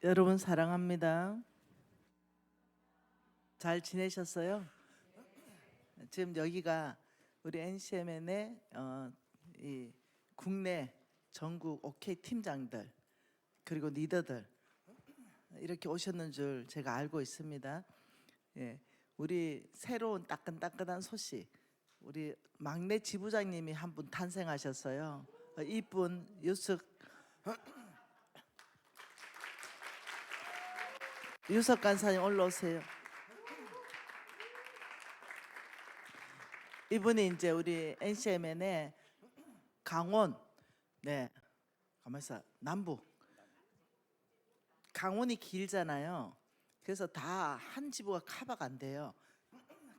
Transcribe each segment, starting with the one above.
여러분 사랑합니다. 잘 지내셨어요? 지금 여기가 우리 NCMN의 이 국내 전국 OK 팀장들 그리고 리더들 이렇게 오셨는 줄 제가 알고 있습니다. 예, 우리 새로운 따끈따끈한 소식, 우리 막내 지부장님이 한 분 탄생하셨어요. 이분 유석 간사님 올라오세요. 이분이 이제 우리 NCMN의 강원, 네, 가만있어, 남부. 강원이 길잖아요. 그래서 다 한 지부가 커버가 안 돼요.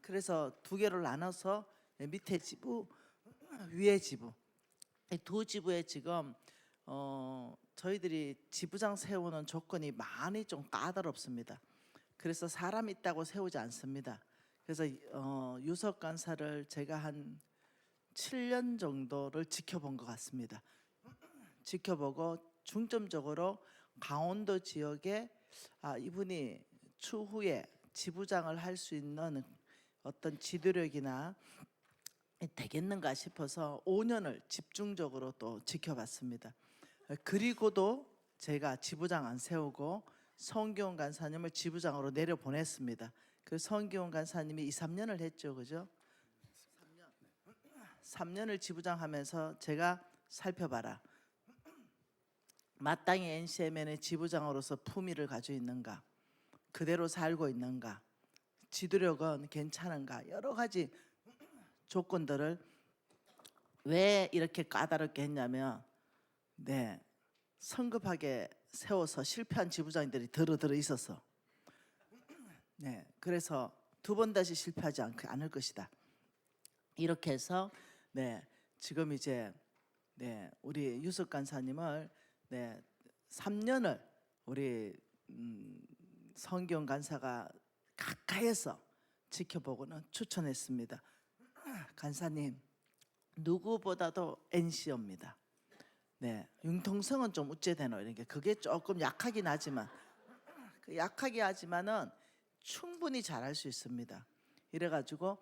그래서 두 개로 나눠서 밑에 지부, 위에 지부, 이 두 지부에 지금 저희들이 지부장 세우는 조건이 많이 좀 까다롭습니다. 그래서 사람 있다고 세우지 않습니다. 그래서 유석 간사를 제가 한 7년 정도를 지켜본 것 같습니다. 지켜보고 중점적으로 강원도 지역에 이분이 추후에 지부장을 할 수 있는 어떤 지도력이나 되겠는가 싶어서 5년을 집중적으로 또 지켜봤습니다. 그리고도 제가 지부장 안 세우고 성기훈 간사님을 지부장으로 내려보냈습니다. 그 성기훈 간사님이 2, 3년을 했죠, 그죠? 3년을 지부장하면서 제가 살펴봐라. 마땅히 NCMN의 지부장으로서 품위를 가지고 있는가, 그대로 살고 있는가, 지도력은 괜찮은가, 여러 가지 조건들을 왜 이렇게 까다롭게 했냐면, 네, 성급하게 세워서 실패한 지부장들이 들어 있어서, 네, 그래서 두 번 다시 실패하지 않을 것이다. 이렇게 해서 네, 지금 이제 네, 우리 유석 간사님을 네, 3년을 우리 성기훈 간사가 가까이에서 지켜보고는 추천했습니다. 간사님 누구보다도 NC입니다. 네, 융통성은 좀 우째되노 이런 게 그게 조금 약하긴 하지만 약하게 하지만은 충분히 잘할 수 있습니다. 이래가지고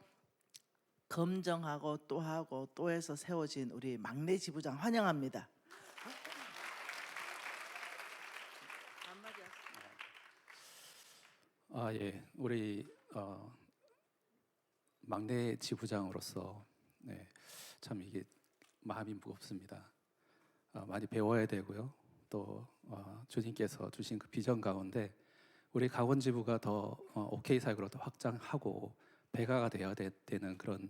검정하고 또 하고 또 해서 세워진 우리 막내 지부장 환영합니다. 예, 우리 막내 지부장으로서 네, 참 이게 마음이 무겁습니다. 많이 배워야 되고요. 또 주님께서 주신 그 비전 가운데 우리 강원 지부가 더 OK 사역으로 더 확장하고 배가가 되어야 되는 그런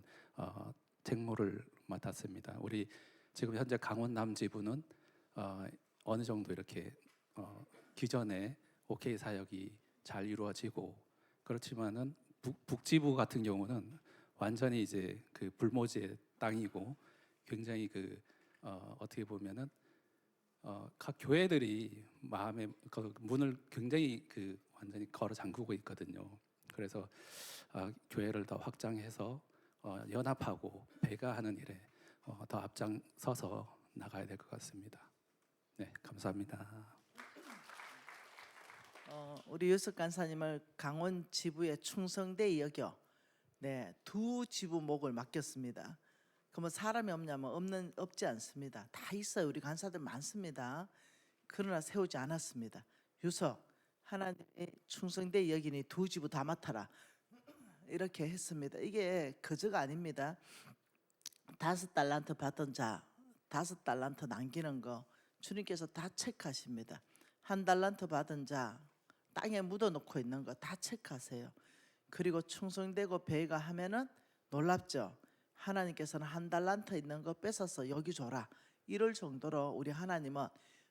책무를 맡았습니다. 우리 지금 현재 강원 남지부는 어느 정도 이렇게 기존에 OK 사역이 잘 이루어지고 그렇지만은 북지부 같은 경우는 완전히 이제 그 불모지의 땅이고 굉장히 그 어떻게 보면은 각 교회들이 마음의 그 문을 굉장히 그 완전히 걸어 잠그고 있거든요. 그래서 교회를 더 확장해서 연합하고 배가하는 일에 더 앞장서서 나가야 될 것 같습니다. 네, 감사합니다. 우리 유석 간사님을 강원 지부의 충성대 여겨 네, 두 지부 목을 맡겼습니다. 그러면 사람이 없냐면 없지 않습니다. 다 있어요. 우리 간사들 많습니다. 그러나 세우지 않았습니다. 유석 하나님의 충성대 여기니 두 지부 다 맡아라. 이렇게 했습니다. 이게 거저가 아닙니다. 5달란트 받던 자 5달란트 남기는 거 주님께서 다 체크하십니다. 1달란트 받은 자 땅에 묻어놓고 있는 거 다 체크하세요. 그리고 충성되고 배가 하면은 놀랍죠. 하나님께서는 1달란트 있는 거 뺏어서 여기 줘라 이럴 정도로 우리 하나님은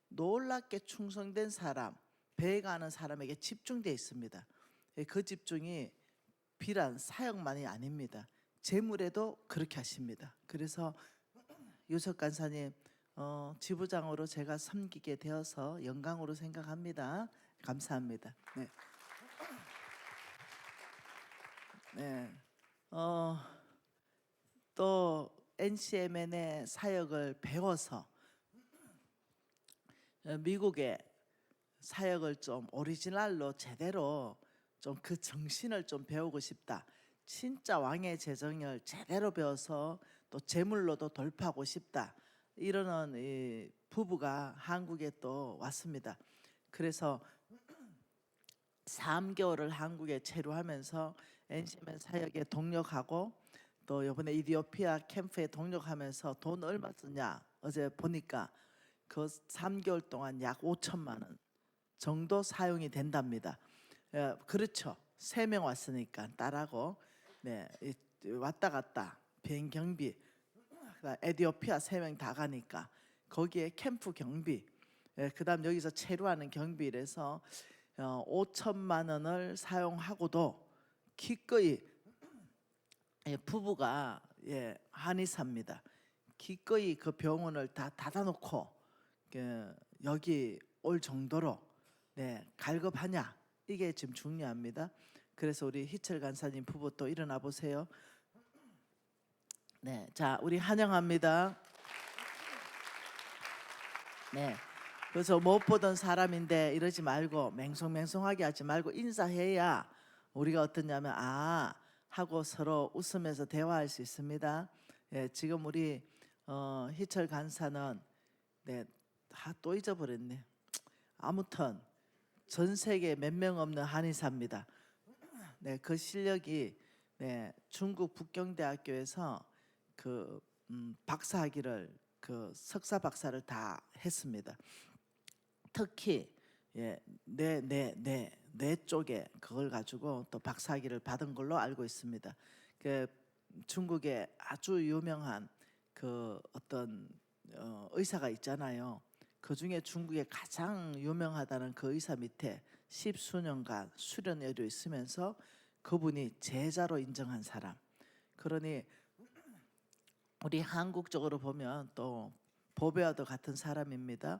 놀랍게 충성된 사람, 배가 하는 사람에게 집중되어 있습니다. 그 집중이 비란 사역만이 아닙니다. 재물에도 그렇게 하십니다. 그래서 유석 간사님 지부장으로 제가 섬기게 되어서 영광으로 생각합니다. 감사합니다. 네. 네. 또 NCMN의 사역을 배워서 미국에 사역을 좀 오리지널로 제대로 좀 그 정신을 좀 배우고 싶다. 진짜 왕의 재정을 제대로 배워서 또 재물로도 돌파하고 싶다. 이러는 이 부부가 한국에 또 왔습니다. 그래서 3개월을 한국에 체류하면서 NCM 사역에 동력하고 또 이번에 이디오피아 캠프에 동력하면서 돈 얼마 쓰냐 어제 보니까 그 3개월 동안 약 5천만 원 정도 사용이 된답니다. 그렇죠. 3명 왔으니까 딸하고 네, 왔다 갔다 비행 경비 에디오피아 3명 다 가니까 거기에 캠프 경비 그다음 여기서 체류하는 경비 이래서 5천만 원을 사용하고도 기꺼이 부부가 한의사입니다. 기꺼이 그 병원을 다 닫아놓고 여기 올 정도로 갈급하냐 이게 지금 중요합니다. 그래서 우리 희철 간사님 부부 또 일어나 보세요. 네, 자 우리 환영합니다. 네, 그래서 못 보던 사람인데 이러지 말고 맹송맹송하게 하지 말고 인사해야 우리가 어떠냐면 하고 서로 웃으면서 대화할 수 있습니다. 지금 우리 희철 간사는 또 잊어버렸네. 아무튼 전 세계 몇 명 없는 한의사입니다. 그 실력이 중국 북경대학교에서 그 박사학위를 그 석사 박사를 다 했습니다. 특히 뇌 쪽에 그걸 가지고 또 박사학위를 받은 걸로 알고 있습니다. 그 중국에 아주 유명한 그 어떤 의사가 있잖아요. 그 중에 중국에 가장 유명하다는 그 의사 밑에 10수년간 수련회로 있으면서 그분이 제자로 인정한 사람. 그러니 우리 한국적으로 보면 또 보배와도 같은 사람입니다.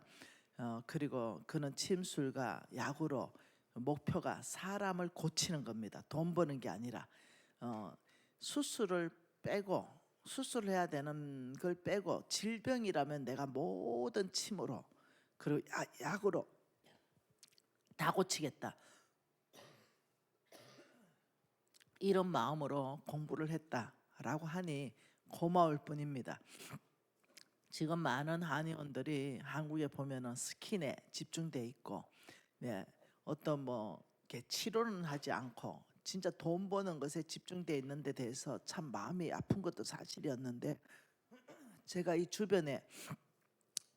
그리고 그는 침술과 약으로 목표가 사람을 고치는 겁니다. 돈 버는 게 아니라 수술을 빼고 수술해야 되는 걸 빼고 질병이라면 내가 모든 침으로 그리고 약으로 다 고치겠다. 이런 마음으로 공부를 했다라고 하니 고마울 뿐입니다. 지금 많은 한의원들이 한국에 보면은 스킨에 집중돼 있고, 어떤 뭐 이렇게 치료는 하지 않고 진짜 돈 버는 것에 집중돼 있는 데 대해서 참 마음이 아픈 것도 사실이었는데, 제가 이 주변에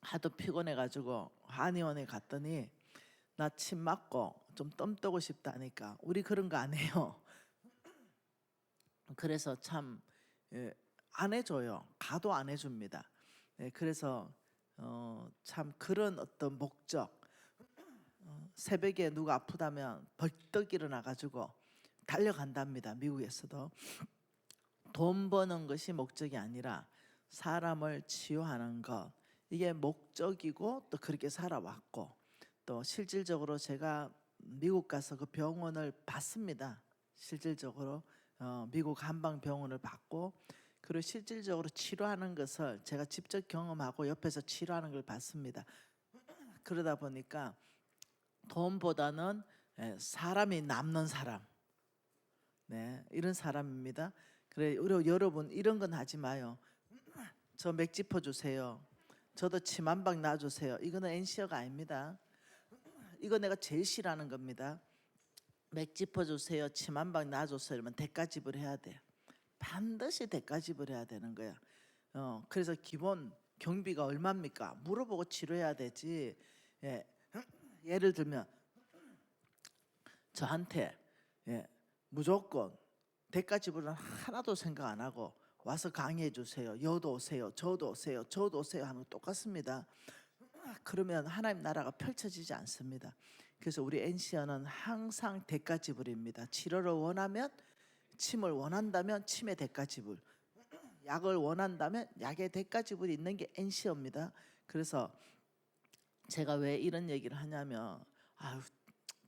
하도 피곤해가지고 한의원에 갔더니 나 침 맞고 좀 뜸 뜨고 싶다니까 우리 그런 거 안 해요. 그래서 참 안 해줘요. 가도 안 해줍니다. 그래서 참 그런 어떤 목적, 새벽에 누가 아프다면 벌떡 일어나가지고 달려간답니다. 미국에서도 돈 버는 것이 목적이 아니라 사람을 치유하는 것, 이게 목적이고 또 그렇게 살아왔고, 또 실질적으로 제가 미국 가서 그 병원을 봤습니다. 실질적으로 미국 한방병원을 봤고, 그리고 실질적으로 치료하는 것을 제가 직접 경험하고 옆에서 치료하는 걸 봤습니다. 그러다 보니까 돈보다는 사람이 남는 사람, 이런 사람입니다. 그래, 우리 여러분 이런 건 하지 마요. 저 맥 짚어주세요. 저도 침 한 방 놔주세요. 이거는 NCO가 아닙니다. 이거 내가 제일 싫어하는 겁니다. 맥 짚어주세요. 침 한 방 놔주세요. 이러면 대가 지불해야 돼요. 반드시 대가 지불해야 되는 거야. 그래서 기본 경비가 얼마입니까? 물어보고 치료해야 되지. 예를 들면 저한테 무조건 대가 지불은 하나도 생각 안 하고 와서 강의해 주세요. 여도 오세요. 저도 오세요. 저도 오세요 하는 거 똑같습니다. 그러면 하나님 나라가 펼쳐지지 않습니다. 그래서 우리 NCO는 항상 대가 지불입니다. 치료를 원하면 침을 원한다면 침의 대가 지불, 약을 원한다면 약의 대가 지불이 있는 게 NCO입니다. 그래서 제가 왜 이런 얘기를 하냐면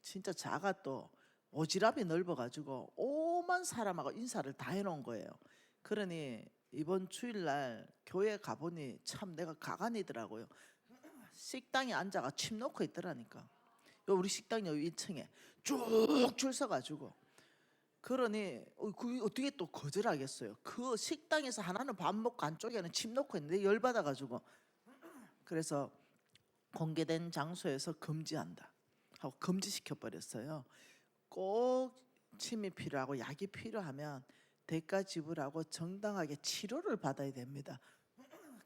진짜 자가 또 오지랖이 넓어가지고 오만 사람하고 인사를 다 해놓은 거예요. 그러니 이번 주일날 교회 가보니 참 내가 가관이더라고요. 식당에 앉아가 침 놓고 있더라니까. 우리 식당 여기 1층에 쭉 줄 서가지고. 그러니 그 어떻게 또 거절하겠어요. 그 식당에서 하나는 밥 먹고 안쪽에는 침 놓고 있는데 열받아가지고. 그래서 공개된 장소에서 금지한다 하고 금지시켜 버렸어요. 꼭 침이 필요하고 약이 필요하면 대가 지불하고 정당하게 치료를 받아야 됩니다.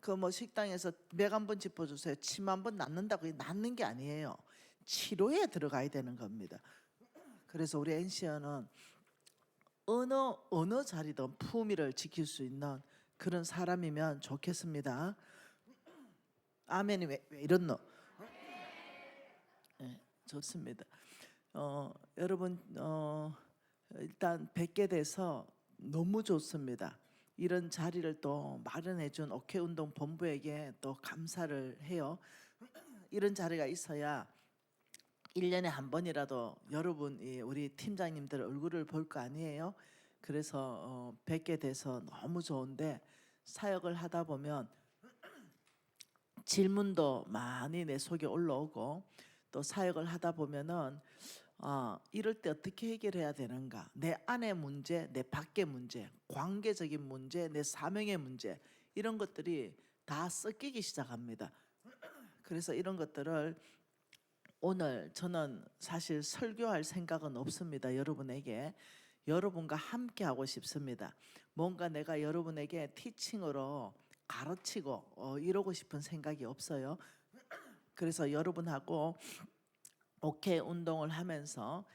그 뭐 식당에서 맥 한 번 짚어주세요, 침 한 번 낫는다고 낫는 게 아니에요. 치료에 들어가야 되는 겁니다. 그래서 우리 NCN은 어느 자리든 품위를 지킬 수 있는 그런 사람이면 좋겠습니다. 아멘이 왜 이렇노? 네, 좋습니다. 여러분 일단 뵙게 돼서 너무 좋습니다. 이런 자리를 또 마련해준 오케운동 본부에게 또 감사를 해요. 이런 자리가 있어야 1년에 한 번이라도 여러분 우리 팀장님들 얼굴을 볼 거 아니에요. 그래서 뵙게 돼서 너무 좋은데, 사역을 하다 보면 질문도 많이 내 속에 올라오고, 또 사역을 하다 보면은 이럴 때 어떻게 해결해야 되는가, 내 안의 문제, 내 밖의 문제, 관계적인 문제, 내 사명의 문제, 이런 것들이 다 섞이기 시작합니다. 그래서 이런 것들을 오늘 저는 사실 설교할 생각은 없습니다. 여러분에게, 여러분과 함께 하고 싶습니다. 뭔가 내가 여러분에게 티칭으로 가르치고 이러고 싶은 생각이 없어요. 그래서 여러분하고 오케이 운동을 하면서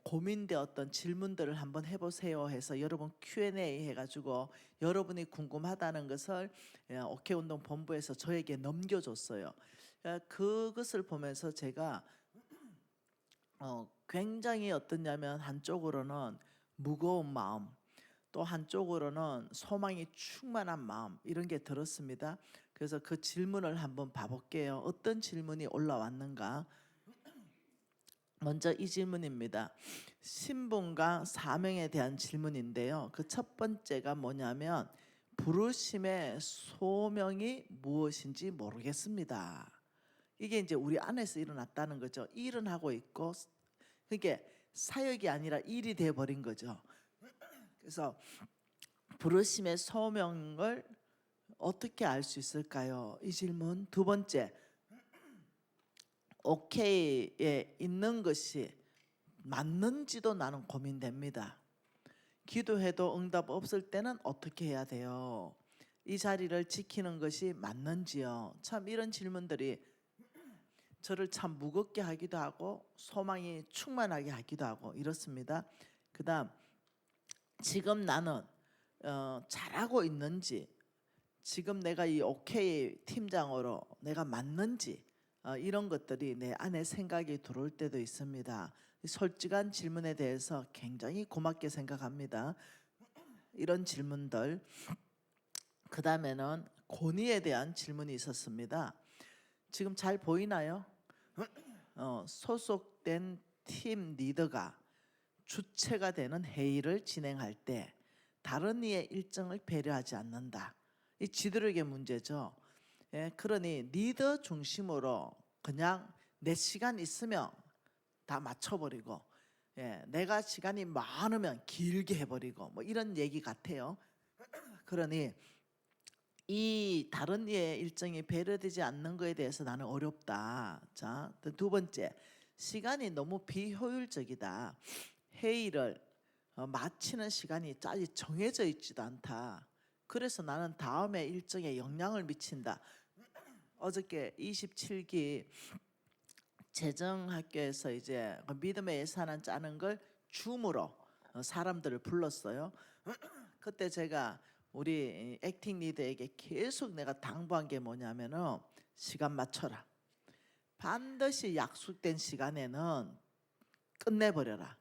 고민되었던 질문들을 한번 해보세요 해서 여러분 Q&A 해가지고 여러분이 궁금하다는 것을 오케이 운동 본부에서 저에게 넘겨줬어요. 그것을 보면서 제가 굉장히 어떠냐면, 한쪽으로는 무거운 마음, 또 한쪽으로는 소망이 충만한 마음, 이런 게 들었습니다. 그래서 그 질문을 한번 봐볼게요. 어떤 질문이 올라왔는가. 먼저 이 질문입니다. 신분과 사명에 대한 질문인데요. 그 첫 번째가 뭐냐면, 부르심의 소명이 무엇인지 모르겠습니다. 이게 이제 우리 안에서 일어났다는 거죠. 일은 하고 있고, 그게 사역이 아니라 일이 돼 버린 거죠. 그래서 부르심의 소명을 어떻게 알 수 있을까요? 이 질문. 두 번째, 오케이에 있는 것이 맞는지도 나는 고민됩니다. 기도해도 응답 없을 때는 어떻게 해야 돼요? 이 자리를 지키는 것이 맞는지요? 참 이런 질문들이 저를 참 무겁게 하기도 하고 소망이 충만하게 하기도 하고 이렇습니다. 그다음, 지금 나는 잘하고 있는지, 지금 내가 이 오케이 팀장으로 내가 맞는지, 이런 것들이 내 안에 생각이 들어올 때도 있습니다. 솔직한 질문에 대해서 굉장히 고맙게 생각합니다. 이런 질문들. 그 다음에는 권위에 대한 질문이 있었습니다. 지금 잘 보이나요? 소속된 팀 리더가 주체가 되는 회의를 진행할 때 다른 이의 일정을 배려하지 않는다. 이 지도력의 문제죠. 그러니 리더 중심으로 그냥 내 시간 있으면 다 맞춰버리고, 내가 시간이 많으면 길게 해버리고, 뭐 이런 얘기 같아요. 그러니 이 다른 이의 일정이 배려되지 않는 것에 대해서 나는 어렵다. 자, 두 번째, 시간이 너무 비효율적이다. 회의를 마치는 시간이 짜지 정해져 있지도 않다. 그래서 나는 다음에 일정에 영향을 미친다. 어저께 27기 재정학교에서 이제 믿음의 예산안 짜는 걸 줌으로 사람들을 불렀어요. 그때 제가 우리 액팅 리더에게 계속 내가 당부한 게 뭐냐면은, 시간 맞춰라. 반드시 약속된 시간에는 끝내버려라.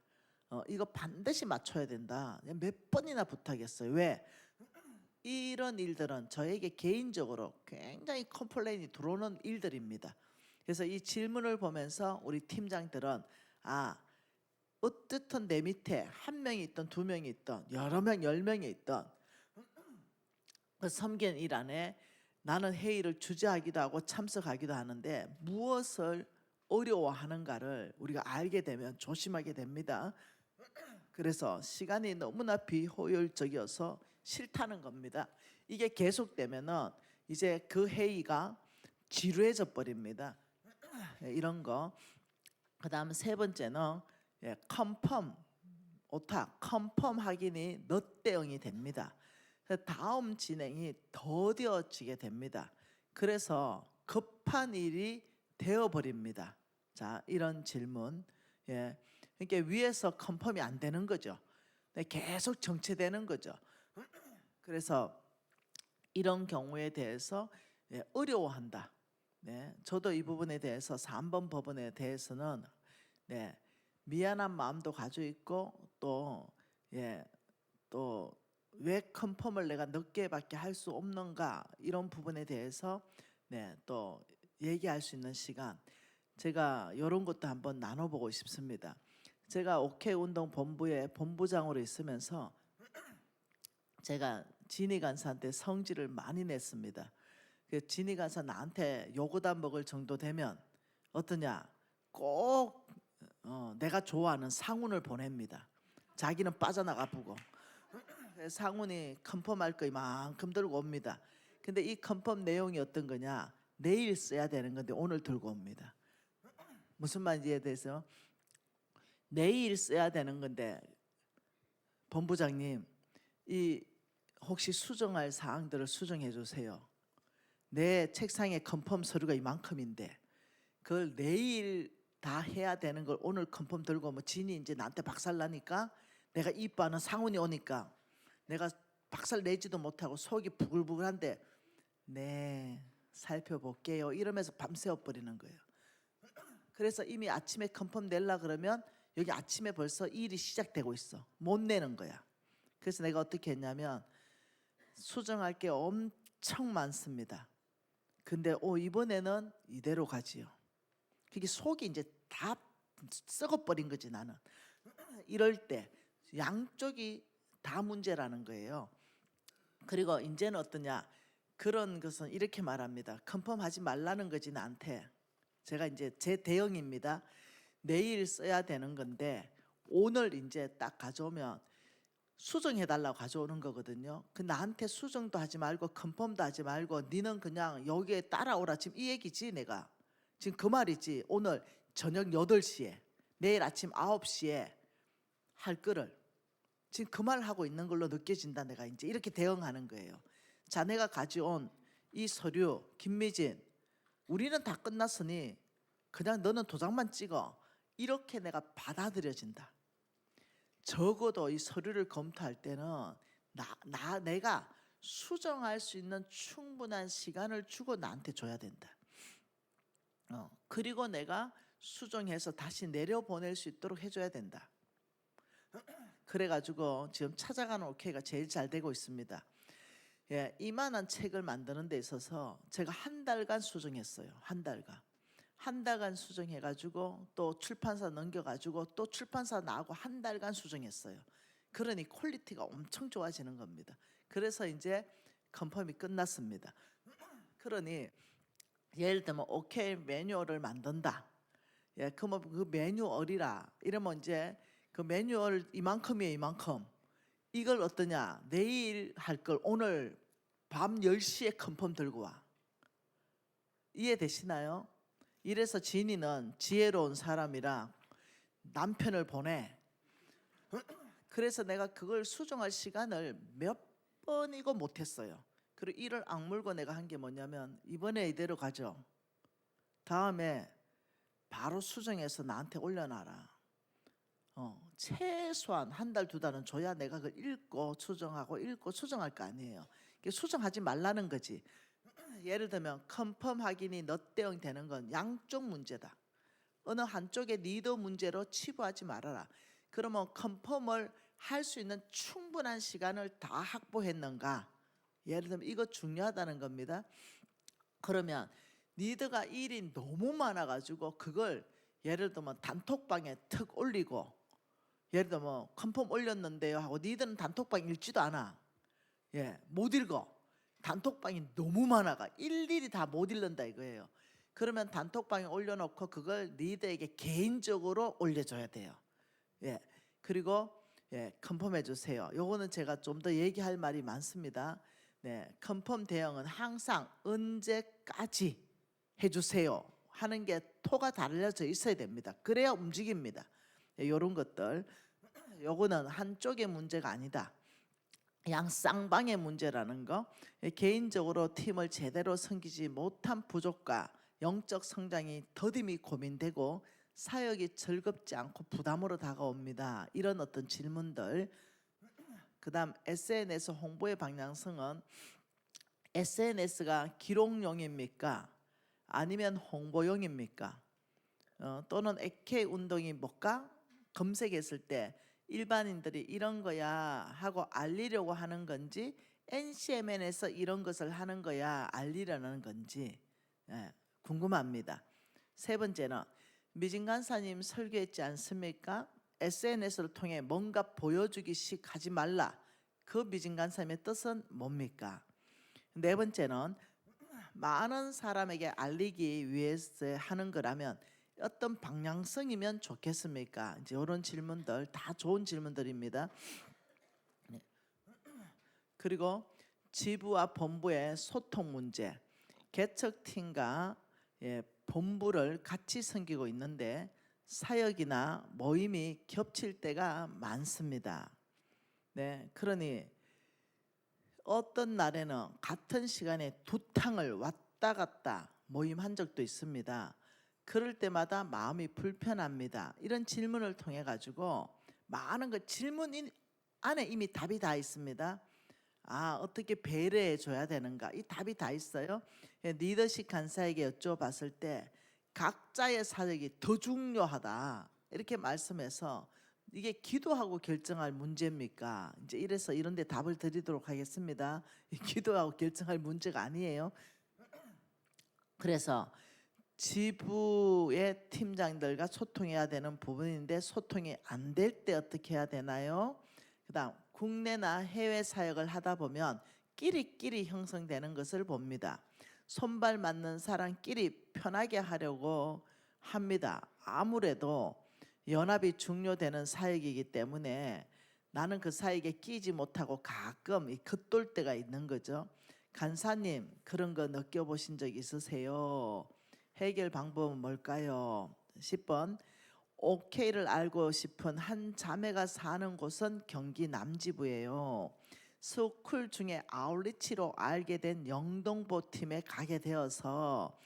이거 반드시 맞춰야 된다. 몇 번이나 부탁했어요. 왜? 이런 일들은 저에게 개인적으로 굉장히 컴플레인이 들어오는 일들입니다. 그래서 이 질문을 보면서 우리 팀장들은 어떻든 내 밑에 한 명이 있던 두 명이 있던 여러 명 10명이 있던 그 섬기는 일 안에 나는 회의를 주재하기도 하고 참석하기도 하는데 무엇을 어려워하는가를 우리가 알게 되면 조심하게 됩니다. 그래서 시간이 너무나 비효율적이어서 싫다는 겁니다. 이게 계속되면은 이제 그 회의가 지루해져 버립니다. 이런 거. 그다음 세 번째는 컨펌 오타 컨펌 확인이 넛대응이 됩니다. 다음 진행이 더뎌지게 됩니다. 그래서 급한 일이 되어버립니다. 자, 이런 질문. 그러니까 위에서 컨펌이 안 되는 거죠. 계속 정체되는 거죠. 그래서 이런 경우에 대해서 어려워한다. 저도 이 부분에 대해서 3번 법원에 대해서는 미안한 마음도 가지고 있고 또 왜 컨펌을 내가 늦게밖에 할 수 없는가 이런 부분에 대해서 또 얘기할 수 있는 시간 제가 이런 것도 한번 나눠보고 싶습니다. 제가 OK 운동 본부의 본부장으로 있으면서 제가 진희 간사한테 성질을 많이 냈습니다. 그 진희 간사 나한테 요거다 먹을 정도 되면 어떠냐 꼭 내가 좋아하는 상훈을 보냅니다. 자기는 빠져나가 보고 상훈이 컨펌할 거 이만큼 들고 옵니다. 근데 이 컨펌 내용이 어떤 거냐 내일 써야 되는 건데 오늘 들고 옵니다. 무슨 말인지 이해돼서 내일 써야 되는 건데 본부장님 이 혹시 수정할 사항들을 수정해 주세요. 내 책상에 컨펌 서류가 이만큼인데 그걸 내일 다 해야 되는 걸 오늘 컨펌 들고 오면 진이 이제 나한테 박살 나니까 내가 이빠는 상훈이 오니까 내가 박살 내지도 못하고 속이 부글부글한데 네 살펴볼게요 이러면서 밤새워 버리는 거예요. 그래서 이미 아침에 컨펌 내려 그러면 여기 아침에 벌써 일이 시작되고 있어. 못 내는 거야. 그래서 내가 어떻게 했냐면 수정할 게 엄청 많습니다. 근데 이번에는 이대로 가지요. 그게 속이 이제 다 썩어버린 거지 나는. 이럴 때 양쪽이 다 문제라는 거예요. 그리고 이제는 어떠냐 그런 것은 이렇게 말합니다. 컨펌하지 말라는 거지 나한테. 제가 이제 제 대응입니다. 내일 써야 되는 건데 오늘 이제 딱 가져오면 수정해달라고 가져오는 거거든요. 그 나한테 수정도 하지 말고 컨펌도 하지 말고 니는 그냥 여기에 따라오라 지금 이 얘기지 내가. 지금 그 말이지. 오늘 저녁 8시에 내일 아침 9시에 할 거를 지금 그 말 하고 있는 걸로 느껴진다. 내가 이제 이렇게 대응하는 거예요. 자, 내가 가져온 이 서류 김미진 우리는 다 끝났으니 그냥 너는 도장만 찍어. 이렇게 내가 받아들여진다. 적어도 이 서류를 검토할 때는 내가 수정할 수 있는 충분한 시간을 주고 나한테 줘야 된다. 그리고 내가 수정해서 다시 내려보낼 수 있도록 해줘야 된다. 그래가지고 지금 찾아가는 OK가 제일 잘 되고 있습니다. 이만한 책을 만드는 데 있어서 제가 한 달간 수정했어요. 한 달간 수정해가지고 또 출판사 넘겨가지고 또 출판사 나하고 한 달간 수정했어요. 그러니 퀄리티가 엄청 좋아지는 겁니다. 그래서 이제 컨펌이 끝났습니다. 그러니 예를 들면 OK 매뉴얼을 만든다. 그러면 그 매뉴얼이라 이러면 이제 그 매뉴얼 이만큼이에요. 이만큼. 이걸 어떠냐 내일 할 걸 오늘 밤 10시에 컨펌 들고 와. 이해되시나요? 이래서 진이는 지혜로운 사람이라 남편을 보내. 그래서 내가 그걸 수정할 시간을 몇 번이고 못했어요. 그리고 이를 악물고 내가 한 게 뭐냐면 이번에 이대로 가죠. 다음에 바로 수정해서 나한테 올려놔라. 최소한 한 달, 두 달은 줘야 내가 그걸 읽고 수정할 거 아니에요. 수정하지 말라는 거지. 예를 들면 컨펌 확인이 넛대응 되는 건 양쪽 문제다. 어느 한쪽의 리더 문제로 치부하지 말아라. 그러면 컨펌을 할 수 있는 충분한 시간을 다 확보했는가? 예를 들면 이거 중요하다는 겁니다. 그러면 리더가 일이 너무 많아가지고 그걸 예를 들면 단톡방에 턱 올리고 예를 들면 컨펌 올렸는데요 하고 니들은 단톡방 읽지도 않아. 못 읽어. 단톡방이 너무 많아가 일일이 다 못 읽는다 이거예요. 그러면 단톡방에 올려놓고 그걸 리더에게 개인적으로 올려줘야 돼요. 예. 그리고 컨펌해 주세요. 요거는 제가 좀 더 얘기할 말이 많습니다. 네, 컨펌 대응은 항상 언제까지 해주세요 하는 게 토가 달려져 있어야 됩니다. 그래야 움직입니다. 이런 것들, 요거는 한쪽의 문제가 아니다. 양쌍방의 문제라는 거. 개인적으로 팀을 제대로 섬기지 못한 부족과 영적 성장이 더듬이 고민되고 사역이 즐겁지 않고 부담으로 다가옵니다. 이런 어떤 질문들. 그다음 SNS 홍보의 방향성은 SNS가 기록용입니까? 아니면 홍보용입니까? 또는 에케 운동이 뭘까? 검색했을 때 일반인들이 이런 거야 하고 알리려고 하는 건지 NCMN에서 이런 것을 하는 거야 알리려는 건지 궁금합니다. 세 번째는 미진 간사님 설교했지 않습니까? SNS를 통해 뭔가 보여주기식 하지 말라. 그 미진 간사님의 뜻은 뭡니까? 네 번째는 많은 사람에게 알리기 위해서 하는 거라면 어떤 방향성이면 좋겠습니까? 이제 이런 질문들 다 좋은 질문들입니다. 그리고 지부와 본부의 소통 문제, 개척팀과 본부를 같이 섬기고 있는데 사역이나 모임이 겹칠 때가 많습니다. 네, 그러니 어떤 날에는 같은 시간에 두 탕을 왔다 갔다 모임한 적도 있습니다. 그럴 때마다 마음이 불편합니다. 이런 질문을 통해 가지고 많은 그 질문 안에 이미 답이 다 있습니다. 어떻게 배려해 줘야 되는가? 이 답이 다 있어요. 리더십 간사에게 여쭤봤을 때 각자의 사역이 더 중요하다 이렇게 말씀해서 이게 기도하고 결정할 문제입니까? 이제 이래서 이런 데 답을 드리도록 하겠습니다. 기도하고 결정할 문제가 아니에요. 그래서 지부의 팀장들과 소통해야 되는 부분인데 소통이 안 될 때 어떻게 해야 되나요? 그다음 국내나 해외 사역을 하다 보면 끼리끼리 형성되는 것을 봅니다. 손발 맞는 사람끼리 편하게 하려고 합니다. 아무래도 연합이 중요되는 사역이기 때문에 나는 그 사역에 끼지 못하고 가끔 겉돌 때가 있는 거죠. 간사님 그런 거 느껴보신 적 있으세요? 해결 방법은 뭘까요? 10번 OK를 알고 싶은 한 자매가 사는 곳은 경기 남지부예요. 스쿨 중에 아울리치로 알게 된 영동포 팀에 가게 되어서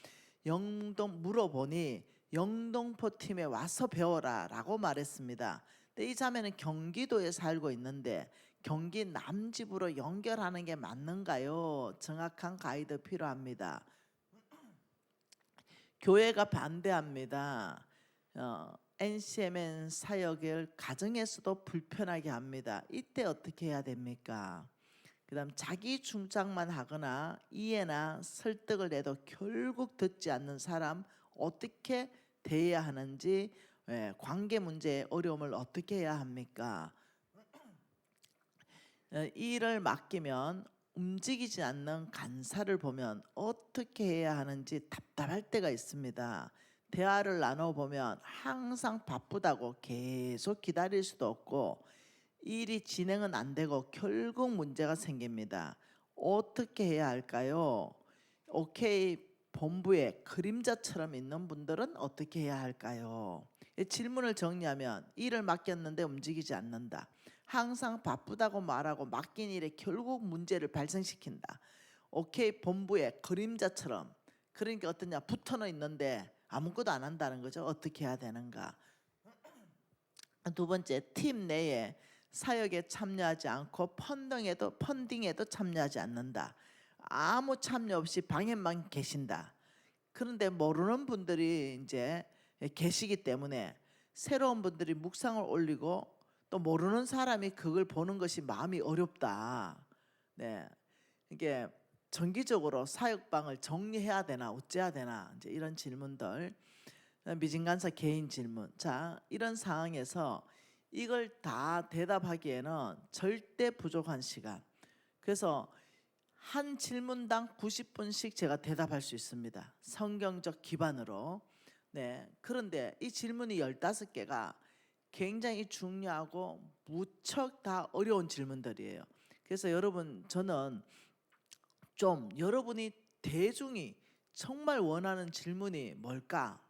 영동 물어보니 영동포 팀에 와서 배워라 라고 말했습니다. 근데 이 자매는 경기도에 살고 있는데 경기 남지부로 연결하는 게 맞는가요? 정확한 가이드 필요합니다. 교회가 반대합니다. NCMN 사역을 가정에서도 불편하게 합니다. 이때 어떻게 해야 됩니까? 그다음 자기 중장만 하거나 이해나 설득을 해도 결국 듣지 않는 사람 어떻게 대해야 하는지, 관계 문제의 어려움을 어떻게 해야 합니까? 이 일을 맡기면 움직이지 않는 간사를 보면 어떻게 해야 하는지 답답할 때가 있습니다. 대화를 나눠보면 항상 바쁘다고 계속 기다릴 수도 없고 일이 진행은 안 되고 결국 문제가 생깁니다. 어떻게 해야 할까요? 오케이 본부에 그림자처럼 있는 분들은 어떻게 해야 할까요? 질문을 정리하면 일을 맡겼는데 움직이지 않는다. 항상 바쁘다고 말하고 맡긴 일에 결국 문제를 발생시킨다. 오케이 본부에 그림자처럼, 그러니까 어떠냐, 붙어는 있는데 아무것도 안 한다는 거죠. 어떻게 해야 되는가? 두 번째, 팀 내에 사역에 참여하지 않고 펀딩에도 참여하지 않는다. 아무 참여 없이 방에만 계신다. 그런데 모르는 분들이 이제 계시기 때문에 새로운 분들이 묵상을 올리고 또 모르는 사람이 그걸 보는 것이 마음이 어렵다. 네, 이게 정기적으로 사역방을 정리해야 되나 어째야 되나 이제 이런 질문들. 미진간사 개인 질문. 자, 이런 상황에서 이걸 다 대답하기에는 절대 부족한 시간. 그래서 한 질문당 90분씩 제가 대답할 수 있습니다. 성경적 기반으로. 네. 그런데 이 질문이 15개가 굉장히 중요하고 무척 다 어려운 질문들이에요. 그래서 여러분, 저는 좀 여러분이 대중이 정말 원하는 질문이 뭘까?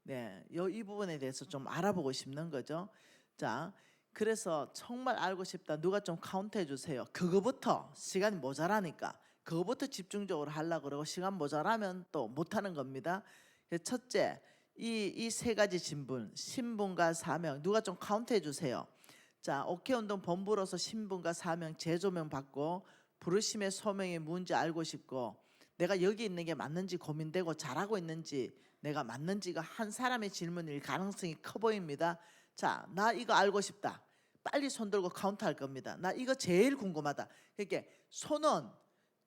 네, 이 부분에 대해서 좀 알아보고 싶는 거죠. 자, 그래서 정말 알고 싶다. 누가 좀 카운트해 주세요. 그거부터 시간이 모자라니까 그거부터 집중적으로 하려고 그러고 시간 모자라면 또 못하는 겁니다. 첫째, 이 세 가지 신분과 사명 누가 좀 카운트해 주세요. 자, 오케이운동 본부로서 신분과 사명 재조명 받고 부르심의 소명이 뭔지 알고 싶고 내가 여기 있는 게 맞는지 고민되고 잘하고 있는지 내가 맞는지가 한 사람의 질문일 가능성이 커 보입니다. 자, 나 이거 알고 싶다. 빨리 손 들고 카운트할 겁니다. 나 이거 제일 궁금하다. 그러니까 손은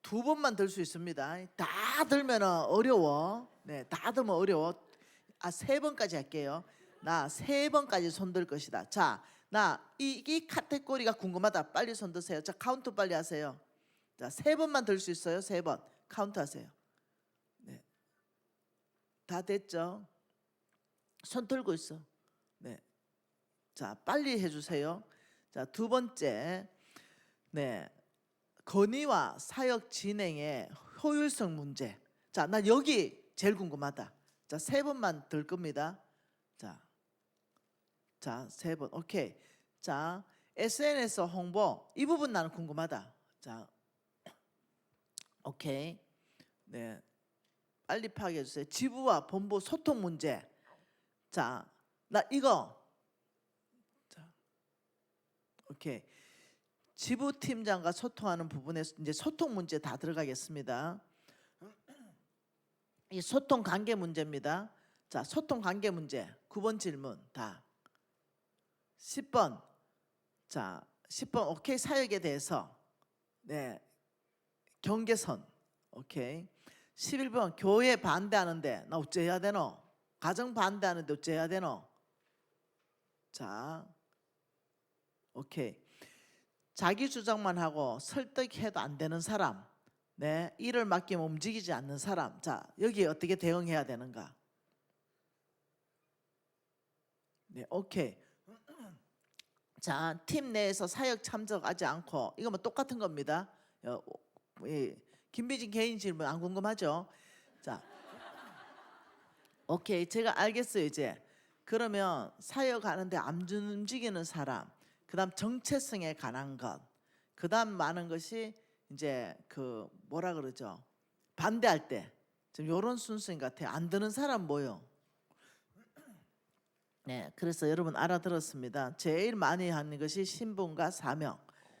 2번만 들 수 있습니다. 다 들면 어려워. 네, 다 들면 어려워. 3번까지 할게요. 나 3번까지 손 들 것이다. 자, 나 이 카테고리가 궁금하다. 빨리 손 드세요. 자, 카운트 빨리 하세요. 자, 3번만 들 수 있어요. 3번 카운트 하세요. 네, 다 됐죠? 손 들고 있어. 네, 자, 빨리 해주세요. 자, 2번째, 네, 건의와 사역 진행의 효율성 문제. 자, 나 여기 제일 궁금하다. 자, 3번만 들 겁니다. 자, 3번. 오케이. 자, SNS 홍보 이 부분 나는 궁금하다. 자, 오케이. 네, 빨리 파악해 주세요. 지부와 본부 소통 문제. 자, 나 이거. 자, 오케이. 지부팀장과 소통하는 부분에 이제 소통 문제 다 들어가겠습니다. 이 소통 관계 문제입니다. 자, 소통 관계 문제 9번 질문 다. 10번. 자, 10번 오케이 사역에 대해서 네, 경계선. 오케이. 11번 교회 반대하는데 나 어째야 되노? 가정 반대하는데 어째야 되노? 자, 오케이. 자기 주장만 하고 설득해도 안 되는 사람, 네, 일을 맡기면 움직이지 않는 사람. 자, 여기에 어떻게 대응해야 되는가? 네, 오케이. 자, 팀 내에서 사역 참석하지 않고 이거 뭐 똑같은 겁니다. 김비진 개인 질문 안 궁금하죠? 자, 오케이. 제가 알겠어요 이제. 그러면 사역하는데 안 움직이는 사람, 그다음 정체성에 관한 것, 그다음 많은 것이 이제 그 뭐라 그러죠? 반대할 때 지금 이런 순서인 것 같아요. 안 드는 사람 뭐요? 네, 그래서 여러분 알아들었습니다. 제일 많이 하는 것이 신분과 사명.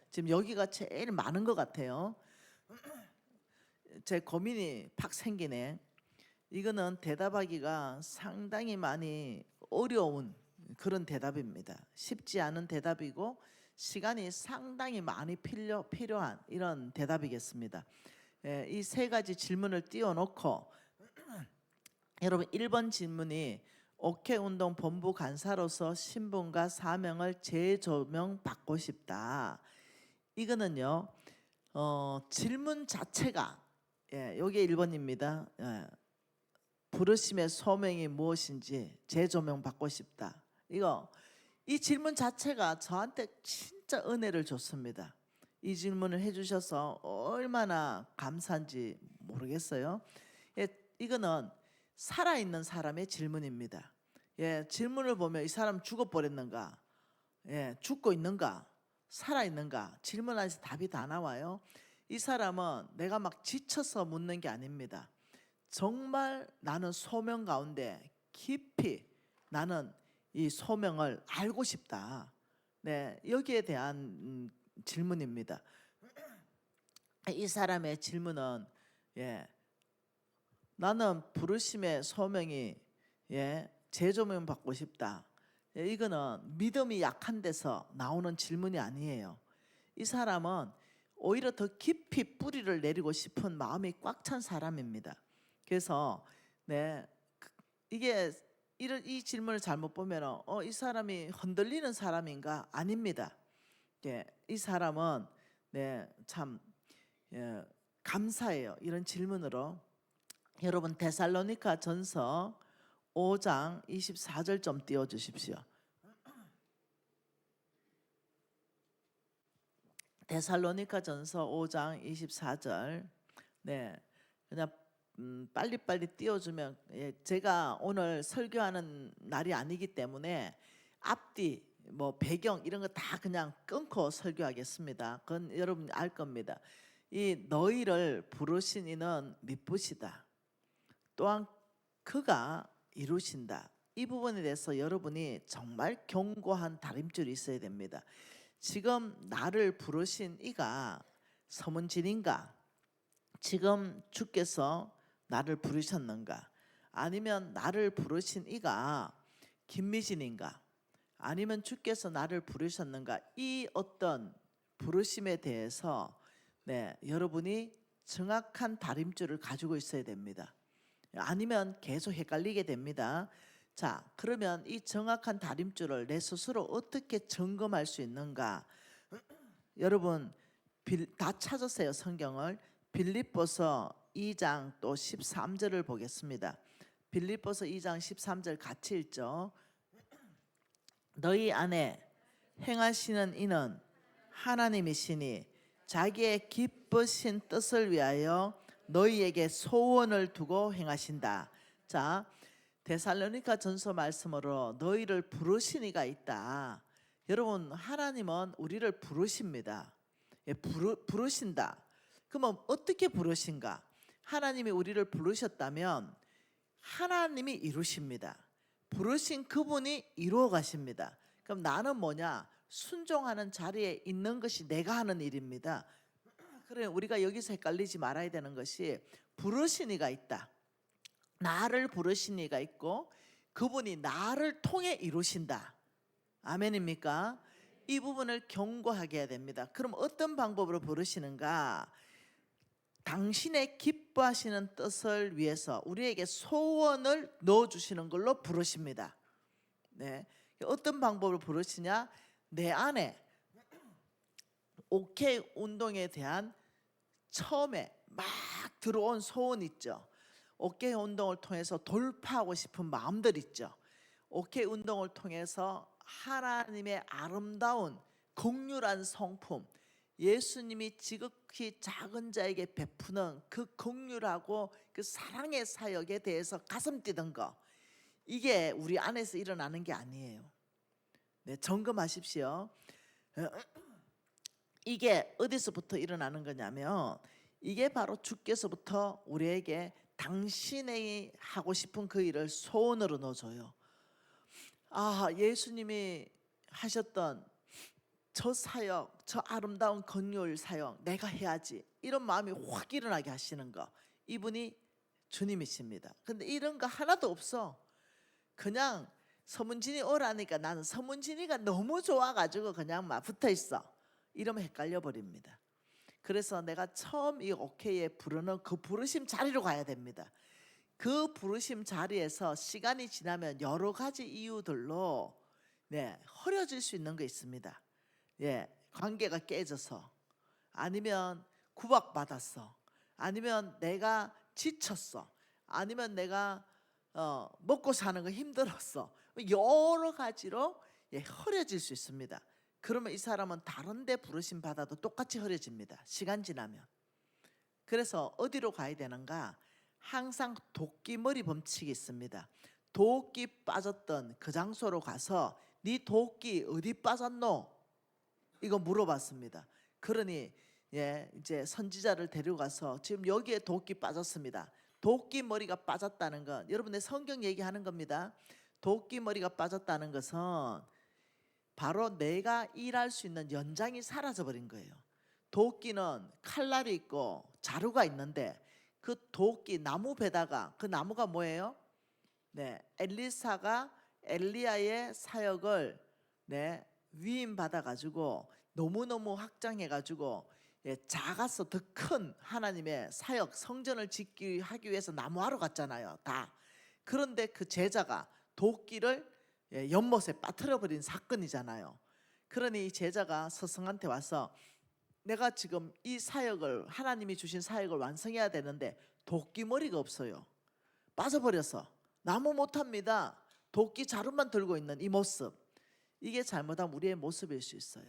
지금 여기가 제일 많은 것 같아요. 제 고민이 팍 생기네. 이거는 대답하기가 상당히 많이 어려운 그런 대답입니다. 쉽지 않은 대답이고 시간이 상당히 많이 필요한 이런 대답이겠습니다. 이 3가지 질문을 띄워놓고 여러분 1번 질문이 오케이운동 본부 간사로서 신분과 사명을 재조명 받고 싶다. 이거는요 질문 자체가 여기 1번입니다. 부르심의 소명이 무엇인지 재조명 받고 싶다. 이 질문 자체가 저한테 진짜 은혜를 줬습니다. 이 질문을 해주셔서 얼마나 감사한지 모르겠어요. 이거는 살아있는 사람의 질문입니다. 질문을 보면 이 사람 죽어버렸는가, 죽고 있는가, 살아있는가, 질문 안에서 답이 다 나와요. 이 사람은 내가 막 지쳐서 묻는 게 아닙니다. 정말 나는 소명 가운데 깊이 나는 이 소명을 알고 싶다. 네, 여기에 대한 질문입니다. 이 사람의 질문은 나는 부르심의 소명이 재조명 받고 싶다. 이거는 믿음이 약한 데서 나오는 질문이 아니에요. 이 사람은 오히려 더 깊이 뿌리를 내리고 싶은 마음이 꽉 찬 사람입니다. 그래서 이게 이 질문을 잘못 보면 이 사람이 흔들리는 사람인가? 아닙니다. 이 사람은 참 감사해요. 이런 질문으로. 여러분 데살로니가 전서 5장 24절 좀 띄워 주십시오. 데살로니가 전서 5장 24절. 네, 그냥 빨리빨리 띄워주면, 제가 오늘 설교하는 날이 아니기 때문에 앞뒤 뭐 배경 이런 거 다 그냥 끊고 설교하겠습니다. 그건 여러분 알 겁니다. 이 너희를 부르신 이는 미쁘시다. 또한 그가 이루신다. 이 부분에 대해서 여러분이 정말 견고한 다림줄이 있어야 됩니다. 지금 나를 부르신 이가 서문진인가? 지금 주께서 나를 부르셨는가? 아니면 나를 부르신 이가 김미진인가? 아니면 주께서 나를 부르셨는가? 이 어떤 부르심에 대해서 여러분이 정확한 다림줄을 가지고 있어야 됩니다. 아니면 계속 헷갈리게 됩니다. 자, 그러면 이 정확한 다림줄을 내 스스로 어떻게 점검할 수 있는가? 여러분 다 찾으세요. 성경을. 빌립보서 2장 또 13절을 보겠습니다. 빌립보서 2장 13절 같이 읽죠. 너희 안에 행하시는 이는 하나님이시니 자기의 기쁘신 뜻을 위하여 너희에게 소원을 두고 행하신다. 자, 데살로니가 전서 말씀으로 너희를 부르신 이가 있다. 여러분 하나님은 우리를 부르십니다. 부르신다. 그러면 어떻게 부르신가? 하나님이 우리를 부르셨다면 하나님이 이루십니다. 부르신 그분이 이루어 가십니다. 그럼 나는 뭐냐? 순종하는 자리에 있는 것이 내가 하는 일입니다. 그래, 우리가 여기서 헷갈리지 말아야 되는 것이 부르신 이가 있다. 나를 부르신 이가 있고 그분이 나를 통해 이루신다. 아멘입니까? 이 부분을 견고하게 해야 됩니다. 그럼 어떤 방법으로 부르시는가? 당신의 기뻐하시는 뜻을 위해서 우리에게 소원을 넣어주시는 걸로 부르십니다. 네, 어떤 방법으로 부르시냐? 내 안에 오케이 운동에 대한 처음에 막 들어온 소원 있죠. 오케이 운동을 통해서 돌파하고 싶은 마음들 있죠. 오케이 운동을 통해서 하나님의 아름다운 긍휼한 성품, 예수님이 지극히 작은 자에게 베푸는 그 긍휼하고 그 사랑의 사역에 대해서 가슴 뛰던 거, 이게 우리 안에서 일어나는 게 아니에요. 네, 점검하십시오. 이게 어디서부터 일어나는 거냐면 이게 바로 주께서부터 우리에게 당신이 하고 싶은 그 일을 소원으로 넣어줘요. 아, 예수님이 하셨던 저 사역, 저 아름다운 긍휼 사역 내가 해야지, 이런 마음이 확 일어나게 하시는 거, 이분이 주님이십니다. 근데 이런 거 하나도 없어. 그냥 서문진이 오라니까 나는 서문진이가 너무 좋아가지고 그냥 막 붙어있어. 이러면 헷갈려 버립니다. 그래서 내가 처음 이 오케이에 부르는 그 부르심 자리로 가야 됩니다. 그 부르심 자리에서 시간이 지나면 여러 가지 이유들로 흐려질 수 있는 거 있습니다. 관계가 깨져서, 아니면 구박받았어, 아니면 내가 지쳤어, 아니면 내가 먹고 사는 거 힘들었어, 여러 가지로 흐려질 수 있습니다. 그러면 이 사람은 다른 데 부르심 받아도 똑같이 흐려집니다. 시간 지나면. 그래서 어디로 가야 되는가? 항상 도끼머리 법칙이 있습니다. 도끼 빠졌던 그 장소로 가서 네 도끼 어디 빠졌노? 이거 물어봤습니다. 그러니 이제 선지자를 데려가서 지금 여기에 도끼 빠졌습니다. 도끼 머리가 빠졌다는 건 여러분의 성경 얘기하는 겁니다. 도끼 머리가 빠졌다는 것은 바로 내가 일할 수 있는 연장이 사라져 버린 거예요. 도끼는 칼날이 있고 자루가 있는데 그 도끼 나무 베다가, 그 나무가 뭐예요? 엘리사가 엘리야의 사역을 위임 받아 가지고 너무너무 확장해 가지고 작아서 더 큰 하나님의 사역 성전을 짓기 하기 위해서 나무하러 갔잖아요. 다. 그런데 그 제자가 도끼를 연못에 빠뜨려 버린 사건이잖아요. 그러니 이 제자가 스승한테 와서 내가 지금 이 사역을 하나님이 주신 사역을 완성해야 되는데 도끼머리가 없어요. 빠져버려서 나무 못합니다. 도끼 자루만 들고 있는 이 모습, 이게 잘못하면 우리의 모습일 수 있어요.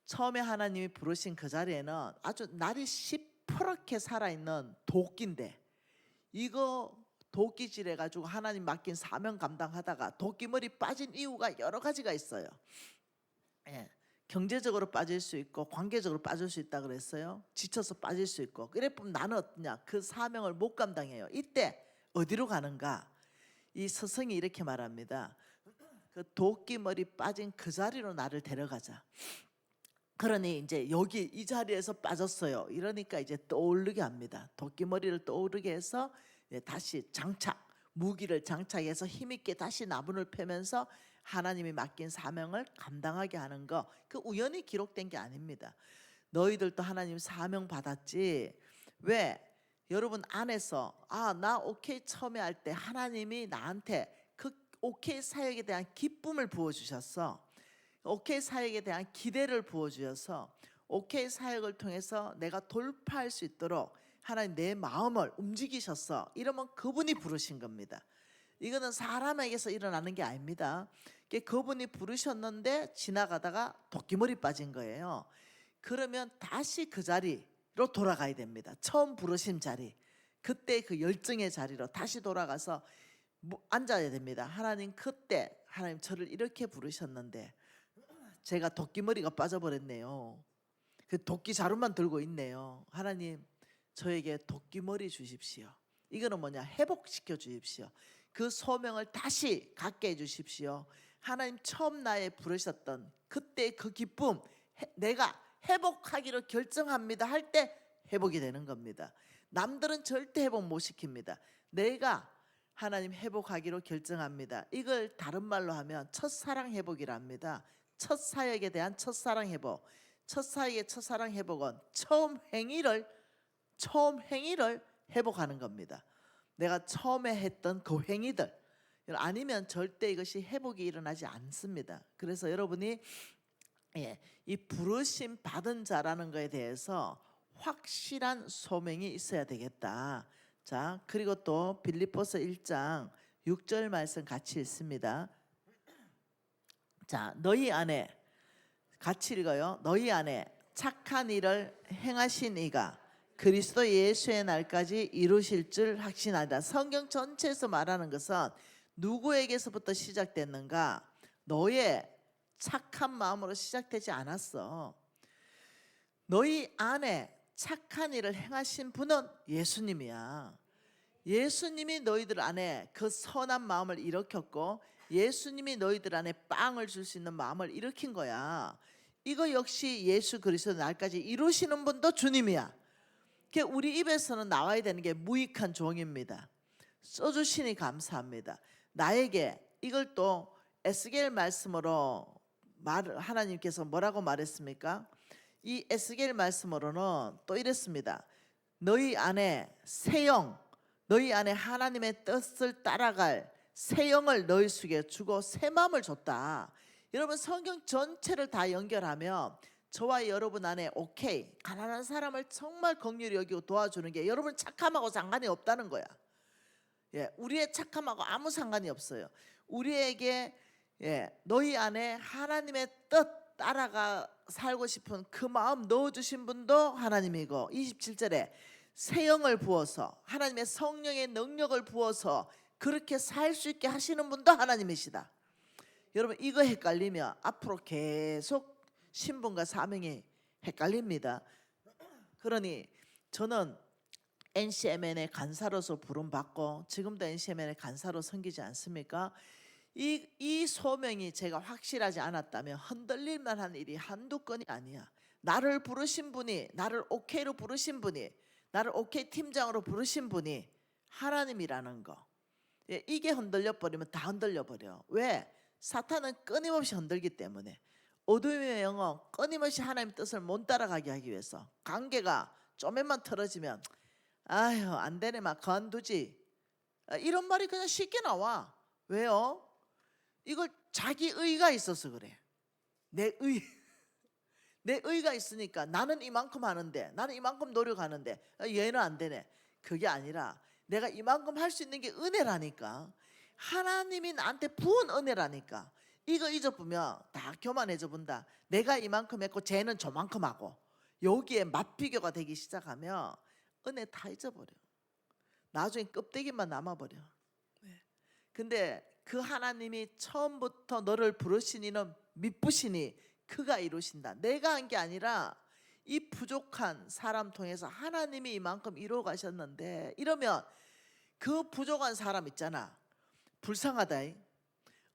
처음에 하나님이 부르신 그 자리에는 아주 날이 시퍼렇게 살아있는 도끼인데, 이거 도끼질 해가지고 하나님 맡긴 사명 감당하다가 도끼머리 빠진 이유가 여러 가지가 있어요. 예, 경제적으로 빠질 수 있고 관계적으로 빠질 수 있다 그랬어요. 지쳐서 빠질 수 있고. 그래 보면 나는 어떠냐, 그 사명을 못 감당해요. 이때 어디로 가는가? 이 스승이 이렇게 말합니다. 그 도끼머리 빠진 그 자리로 나를 데려가자. 그러니 이제 여기 이 자리에서 빠졌어요. 이러니까 이제 떠오르게 합니다. 도끼머리를 떠오르게 해서 다시 장착, 무기를 장착해서 힘있게 다시 나무를 펴면서 하나님이 맡긴 사명을 감당하게 하는 거, 그 우연히 기록된 게 아닙니다. 너희들도 하나님 사명 받았지. 왜? 여러분 안에서 나 오케이 처음에 할 때 하나님이 나한테 그 오케이 사역에 대한 기쁨을 부어주셨어. 오케이 사역에 대한 기대를 부어주셔서 오케이 사역을 통해서 내가 돌파할 수 있도록 하나님 내 마음을 움직이셨어. 이러면 그분이 부르신 겁니다. 이거는 사람에게서 일어나는 게 아닙니다. 그분이 부르셨는데 지나가다가 도끼머리 빠진 거예요. 그러면 다시 그 자리로 돌아가야 됩니다. 처음 부르신 자리, 그때 그 열정의 자리로 다시 돌아가서 앉아야 됩니다. 하나님, 그때 하나님 저를 이렇게 부르셨는데 제가 도끼머리가 빠져버렸네요. 그 도끼 자루만 들고 있네요. 하나님, 저에게 도끼머리 주십시오. 이거는 뭐냐? 회복시켜 주십시오. 그 소명을 다시 갖게 해 주십시오. 하나님, 처음 나에 부르셨던 그때 그 기쁨, 내가 회복하기로 결정합니다 할 때 회복이 되는 겁니다. 남들은 절대 회복 못 시킵니다. 내가 하나님 회복하기로 결정합니다. 이걸 다른 말로 하면 첫사랑 회복이라 합니다. 첫 사역에 대한 첫사랑 회복. 첫 사역의 첫사랑 회복은 처음 행위를 회복하는 겁니다. 내가 처음에 했던 그 행위들 아니면 절대 이것이 회복이 일어나지 않습니다. 그래서 여러분이 이 부르심 받은 자라는 것에 대해서 확실한 소명이 있어야 되겠다. 자, 그리고 또 빌립보서 1장 6절 말씀 같이 읽습니다. 자, 너희 안에, 같이 읽어요. 너희 안에 착한 일을 행하신 이가 그리스도 예수의 날까지 이루실 줄 확신하다. 성경 전체에서 말하는 것은 누구에게서부터 시작됐는가? 너의 착한 마음으로 시작되지 않았어. 너희 안에 착한 일을 행하신 분은 예수님이야. 예수님이 너희들 안에 그 선한 마음을 일으켰고 예수님이 너희들 안에 빵을 줄 수 있는 마음을 일으킨 거야. 이거 역시 예수 그리스도 날까지 이루시는 분도 주님이야. 우리 입에서는 나와야 되는 게 무익한 종입니다. 써주시니 감사합니다. 나에게 이걸 또 에스겔 말씀으로 하나님께서 뭐라고 말했습니까? 이 에스겔 말씀으로는 또 이랬습니다. 너희 안에 새 영, 너희 안에 하나님의 뜻을 따라갈 새 영을 너희 속에 주고 새 마음을 줬다. 여러분, 성경 전체를 다 연결하면 저와 여러분 안에 오케이, 가난한 사람을 정말 긍휼히 여기고 도와주는 게 여러분 착함하고 상관이 없다는 거야. 우리의 착함하고 아무 상관이 없어요. 우리에게 너희 안에 하나님의 뜻 따라가 살고 싶은 그 마음 넣어주신 분도 하나님이고, 27절에 새 영을 부어서 하나님의 성령의 능력을 부어서 그렇게 살 수 있게 하시는 분도 하나님이시다. 여러분, 이거 헷갈리면 앞으로 계속 신분과 사명이 헷갈립니다. 그러니 저는 NCMN의 간사로서 부름받고 지금도 NCMN의 간사로 섬기지 않습니까? 이 소명이 제가 확실하지 않았다면 흔들릴 만한 일이 한두 건이 아니야. 나를 부르신 분이, 나를 오케이로 부르신 분이, 나를 오케이 팀장으로 부르신 분이 하나님이라는 거, 이게 흔들려 버리면 다 흔들려 버려. 왜? 사탄은 끊임없이 흔들기 때문에. 어둠의 영은 끊임없이 하나님 뜻을 못 따라가게 하기 위해서, 관계가 좀만 틀어지면 아휴 안 되네, 막 그만두지, 이런 말이 그냥 쉽게 나와. 왜요? 이걸 자기 의가 있어서 그래. 내 내 의가 있으니까 나는 이만큼 하는데, 나는 이만큼 노력하는데 얘는 안 되네. 그게 아니라 내가 이만큼 할 수 있는 게 은혜라니까. 하나님이 나한테 부은 은혜라니까. 이거 잊어보면 다 교만해져 본다. 내가 이만큼 했고 쟤는 저만큼 하고, 여기에 맞비교가 되기 시작하면 은혜 다 잊어버려. 나중에 껍데기만 남아버려. 근데 그 하나님이 처음부터 너를 부르시니는 미쁘시니 그가 이루신다. 내가 한 게 아니라 이 부족한 사람 통해서 하나님이 이만큼 이루어 가셨는데, 이러면 그 부족한 사람 있잖아, 불쌍하다.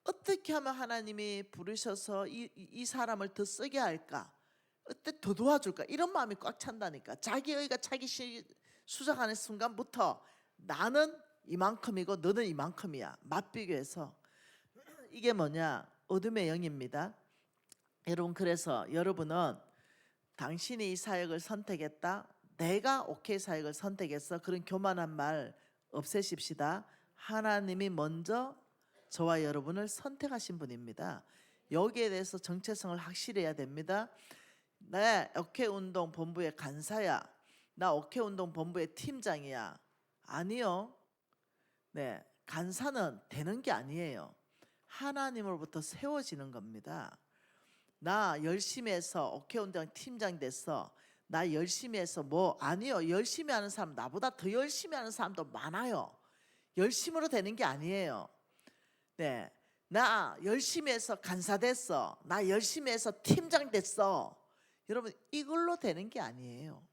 어떻게 하면 하나님이 부르셔서 이 사람을 더 쓰게 할까, 어떻게 더 도와줄까, 이런 마음이 꽉 찬다니까. 자기 의가 자기 수정하는 순간부터 나는 이만큼이고 너는 이만큼이야. 맞비교해서. 이게 뭐냐, 어둠의 영입니다. 여러분, 그래서 여러분은 당신이 이 사역을 선택했다, 내가 오케이 사역을 선택했어, 그런 교만한 말 없애십시다. 하나님이 먼저 저와 여러분을 선택하신 분입니다. 여기에 대해서 정체성을 확실히 해야 됩니다. 네, 오케이 운동 본부의 간사야, 나 오케이 운동 본부의 팀장이야. 아니요. 네, 간사는 되는 게 아니에요. 하나님으로부터 세워지는 겁니다. 나 열심히 해서 오케이 운동 팀장 됐어, 나 열심히 해서 뭐, 아니요. 열심히 하는 사람, 나보다 더 열심히 하는 사람도 많아요. 열심으로 되는 게 아니에요. 네, 나 열심히 해서 간사 됐어, 나 열심히 해서 팀장 됐어. 여러분, 이걸로 되는 게 아니에요.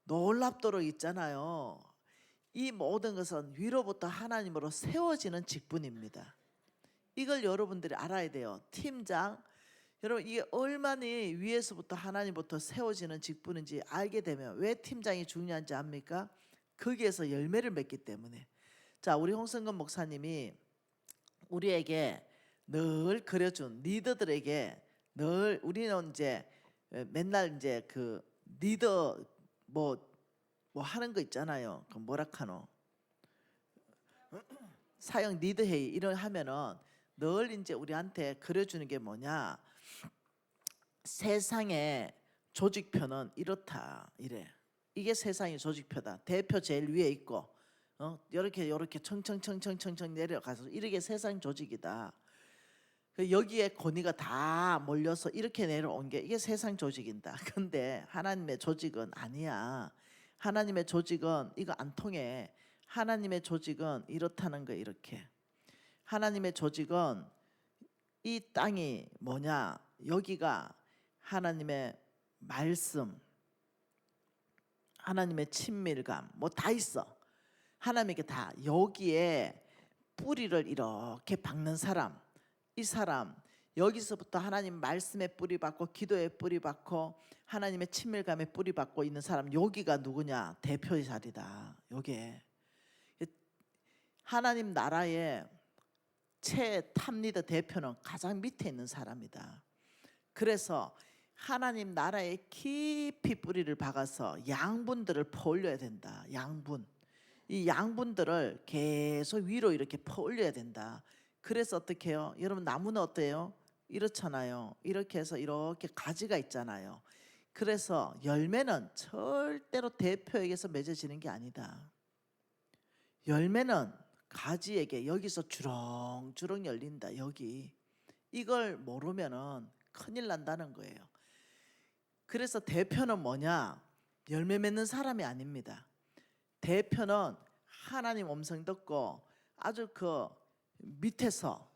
놀랍도록 있잖아요, 이 모든 것은 위로부터 하나님으로 세워지는 직분입니다. 이걸 여러분들이 알아야 돼요. 팀장, 여러분, 이게 얼마나 위에서부터 하나님부터 세워지는 직분인지 알게 되면 왜 팀장이 중요한지 압니까? 거기에서 열매를 맺기 때문에. 자, 우리 홍성근 목사님이 우리에게 늘 그려준 리더들에게 늘, 우리는 이제 맨날 이제 그 리더 뭐 하는 거 있잖아요. 그 뭐라 카노, 사역 리더 회의 이런 하면은 늘 이제 우리한테 그려주는 게 뭐냐, 세상의 조직표는 이렇다, 이래. 이게 세상의 조직표다. 대표 제일 위에 있고, 요렇게 청청청청청청 내려가서 이렇게 세상 조직이다. 여기에 권위가 다 몰려서 이렇게 내려온 게 이게 세상 조직이다. 근데 하나님의 조직은 아니야. 하나님의 조직은 이거 안 통해. 하나님의 조직은 이렇다는 거, 이렇게. 하나님의 조직은 이 땅이 뭐냐, 여기가 하나님의 말씀, 하나님의 친밀감 뭐 다 있어. 하나님에게 다, 여기에 뿌리를 이렇게 박는 사람, 이 사람, 여기서부터 하나님 말씀에 뿌리 받고 기도에 뿌리 받고 하나님의 친밀감에 뿌리 받고 있는 사람, 여기가 누구냐, 대표의 자리다. 요게 하나님 나라의 최탑 리더 대표는 가장 밑에 있는 사람이다. 그래서 하나님 나라에 깊이 뿌리를 박아서 양분들을 퍼올려야 된다. 양분, 이 양분들을 계속 위로 이렇게 퍼올려야 된다. 그래서 어떻게 해요? 여러분, 나무는 어때요? 이렇잖아요. 이렇게 해서 이렇게 가지가 있잖아요. 그래서 열매는 절대로 대표에게서 맺어지는 게 아니다. 열매는 가지에게 여기서 주렁주렁 열린다. 여기. 이걸 모르면은 큰일 난다는 거예요. 그래서 대표는 뭐냐? 열매 맺는 사람이 아닙니다. 대표는 하나님 음성 듣고 아주 그 밑에서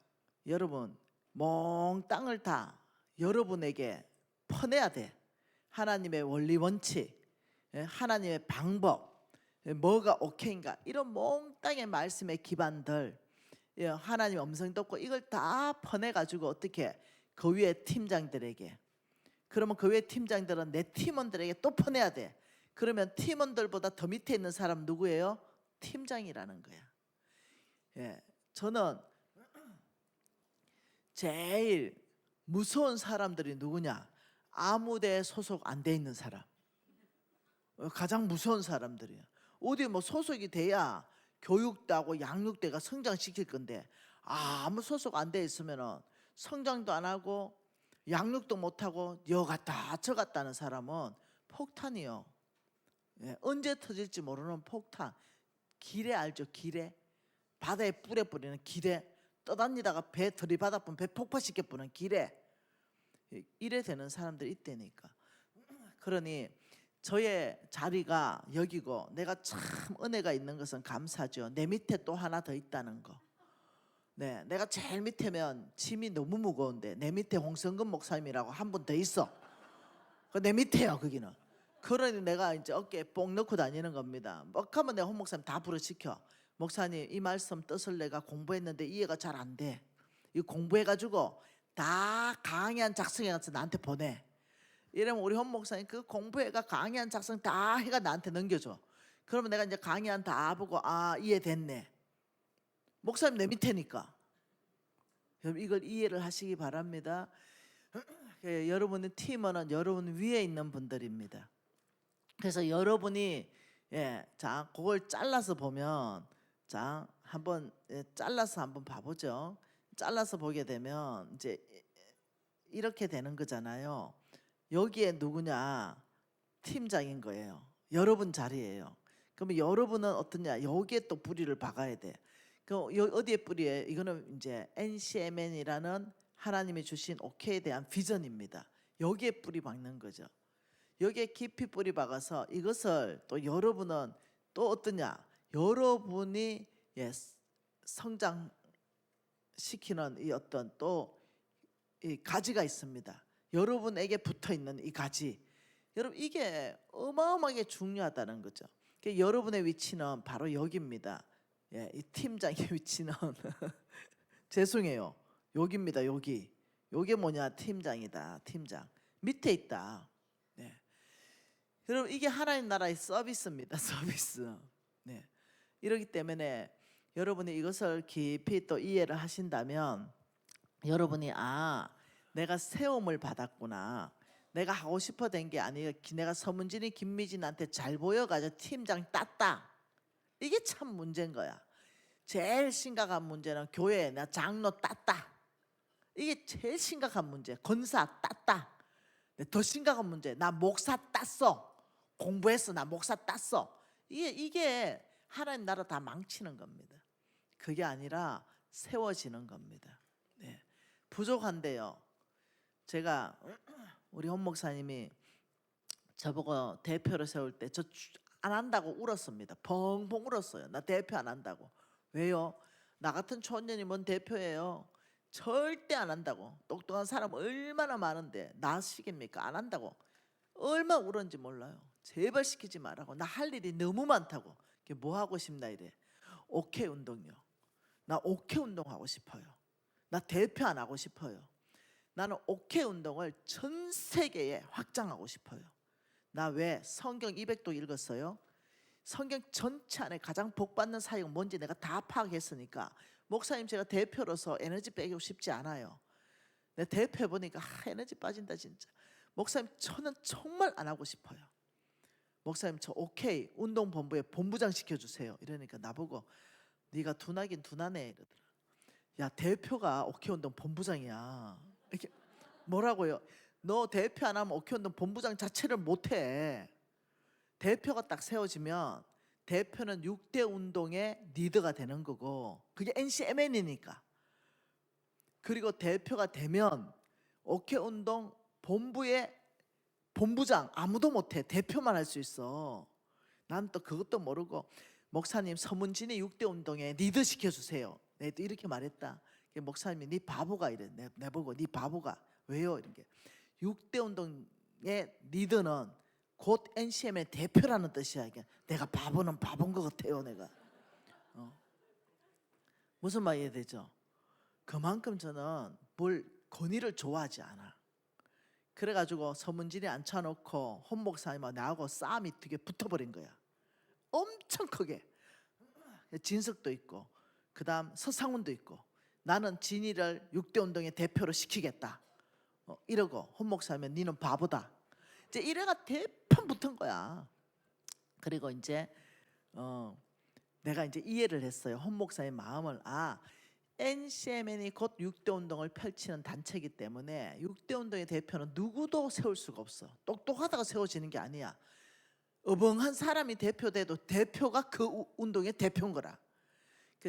여러분 몽땅을 다 여러분에게 퍼내야 돼. 하나님의 원리 원칙, 하나님의 방법, 뭐가 오케이인가, 이런 몽땅의 말씀의 기반들, 하나님 음성 듣고 이걸 다 퍼내가지고 어떻게 그 위에 팀장들에게, 그러면 그 위에 팀장들은 내 팀원들에게 또 퍼내야 돼. 그러면 팀원들보다 더 밑에 있는 사람 누구예요? 팀장이라는 거야. 저는 제일 무서운 사람들이 누구냐? 아무데 소속 안 돼 있는 사람. 가장 무서운 사람들이야. 어디 뭐 소속이 돼야 교육대하고 양육대가 성장시킬 건데, 아무 소속 안 돼 있으면은 성장도 안 하고 양육도 못하고 여 갔다 저 갔다 하는 사람은 폭탄이요. 예, 언제 터질지 모르는 폭탄. 기뢰 알죠? 기뢰. 바다에 뿌려버리는 기뢰. 떠다니다가 배 들이받아보면 배 폭파시켜 보는 기뢰. 이래 되는 사람들이 있다니까. 그러니 저의 자리가 여기고 내가 참 은혜가 있는 것은 감사죠. 내 밑에 또 하나 더 있다는 거. 네, 내가 제일 밑에면 짐이 너무 무거운데 내 밑에 홍성근 목사님이라고 한 분 더 있어. 내 밑에요, 거기는. 그러니 내가 이제 어깨에 뽕 넣고 다니는 겁니다. 뭐 하면 내가 홍 목사님 다 부르시켜. 목사님 이 말씀 뜻을 내가 공부했는데 이해가 잘 안 돼. 이 공부해가지고 다 강의안 작성해서 나한테 보내. 이러면 우리 홍 목사님 그 공부해가 강의안 작성 다 해가 나한테 넘겨줘. 그러면 내가 이제 강의안 다 보고 아 이해됐네. 목사님 내 밑에니까. 여러분 이걸 이해를 하시기 바랍니다. 여러분의 팀원은 여러분 위에 있는 분들입니다. 그래서 여러분이 자 그걸 잘라서 보면 자 한번 잘라서 한번 봐보죠. 잘라서 보게 되면 이제 이렇게 되는 거잖아요. 여기에 누구냐? 팀장인 거예요. 여러분 자리예요. 그러면 여러분은 어떠냐? 여기에 또 뿌리를 박아야 돼. 그 어디에 뿌리에? 이거는 이제 NCMN이라는 하나님이 주신 오케이에 대한 비전입니다. 여기에 뿌리 박는 거죠. 여기에 깊이 뿌리 박아서 이것을 또 여러분은 또 어떠냐? 여러분이 성장시키는 이 어떤 또 이 가지가 있습니다. 여러분에게 붙어 있는 이 가지. 여러분 이게 어마어마하게 중요하다는 거죠. 여러분의 위치는 바로 여기입니다. 이 팀장의 위치는 죄송해요. 여기입니다. 여기. 요게 뭐냐? 팀장이다. 팀장. 밑에 있다. 네. 여러분 이게 하나님 나라의 서비스입니다. 서비스. 네. 이렇기 때문에 여러분이 이것을 깊이 또 이해를 하신다면 여러분이 내가 세움을 받았구나. 내가 하고 싶어 된 게 아니라 내가 서문진이 김미진한테 잘 보여가지고 팀장 땄다. 이게 참 문제인 거야. 제일 심각한 문제는 교회에 나 장로 땄다. 이게 제일 심각한 문제. 권사 땄다. 더 심각한 문제. 나 목사 땄어. 공부했어. 나 목사 땄어. 이게 하나님 나라 다 망치는 겁니다. 그게 아니라 세워지는 겁니다. 네. 부족한데요. 제가 우리 홍 목사님이 저보고 대표를 세울 때 저 안 한다고 울었습니다. 펑펑 울었어요. 나 대표 안 한다고. 왜요? 나 같은 초년이 뭔 대표예요? 절대 안 한다고. 똑똑한 사람 얼마나 많은데 나 시킵니까? 안 한다고. 얼마나 울었는지 몰라요. 제발 시키지 말라고. 나 할 일이 너무 많다고. 뭐 하고 싶나 이래. 오케이 운동이요. 나 오케이 운동 하고 싶어요. 나 대표 안 하고 싶어요. 나는 오케이 운동을 전 세계에 확장하고 싶어요. 나 왜 성경 200도 읽었어요? 성경 전체 안에 가장 복받는 사역은 뭔지 내가 다 파악했으니까 목사님 제가 대표로서 에너지 빼기고 싶지 않아요. 내 대표 보니까 에너지 빠진다 진짜. 목사님 저는 정말 안 하고 싶어요. 목사님 저 오케이 운동본부에 본부장 시켜주세요. 이러니까 나보고 네가 둔하긴 둔하네 이러더라. 야 대표가 오케이 운동 본부장이야. 이렇게 뭐라고요? 너 대표 안 하면 오케이 운동 본부장 자체를 못해. 대표가 딱 세워지면 대표는 6대 운동의 리더가 되는 거고 그게 NCMN이니까. 그리고 대표가 되면 오케이 운동 본부의 본부장 아무도 못해. 대표만 할 수 있어. 난 또 그것도 모르고 목사님 서문진이 6대 운동에 리더 시켜주세요. 내가 또 이렇게 말했다. 목사님이 네 바보가 이래. 내보고 네 바보가 왜요? 이런 게 6대 운동의 리더는 곧 NCM의 대표라는 뜻이야. 이게 내가 바보는 바본 것 같아요. 내가 무슨 말 이해되죠? 그만큼 저는 뭘 권위를 좋아하지 않아. 그래가지고 서문진이 앉혀놓고 홍 목사님하고 나하고 싸움이 되게 붙어버린 거야. 엄청 크게. 진석도 있고 그 다음 서상훈도 있고 나는 진이를 6대 운동의 대표로 시키겠다. 이러고 홍 목사님은 니는 바보다. 이제 이래가 대판 붙은 거야. 그리고 이제 내가 이제 이해를 했어요. 홍 목사의 마음을. NCMN이 곧 6대 운동을 펼치는 단체이기 때문에 6대 운동의 대표는 누구도 세울 수가 없어. 똑똑하다가 세워지는 게 아니야. 어벙한 사람이 대표돼도 대표가 그 운동의 대표인 거라.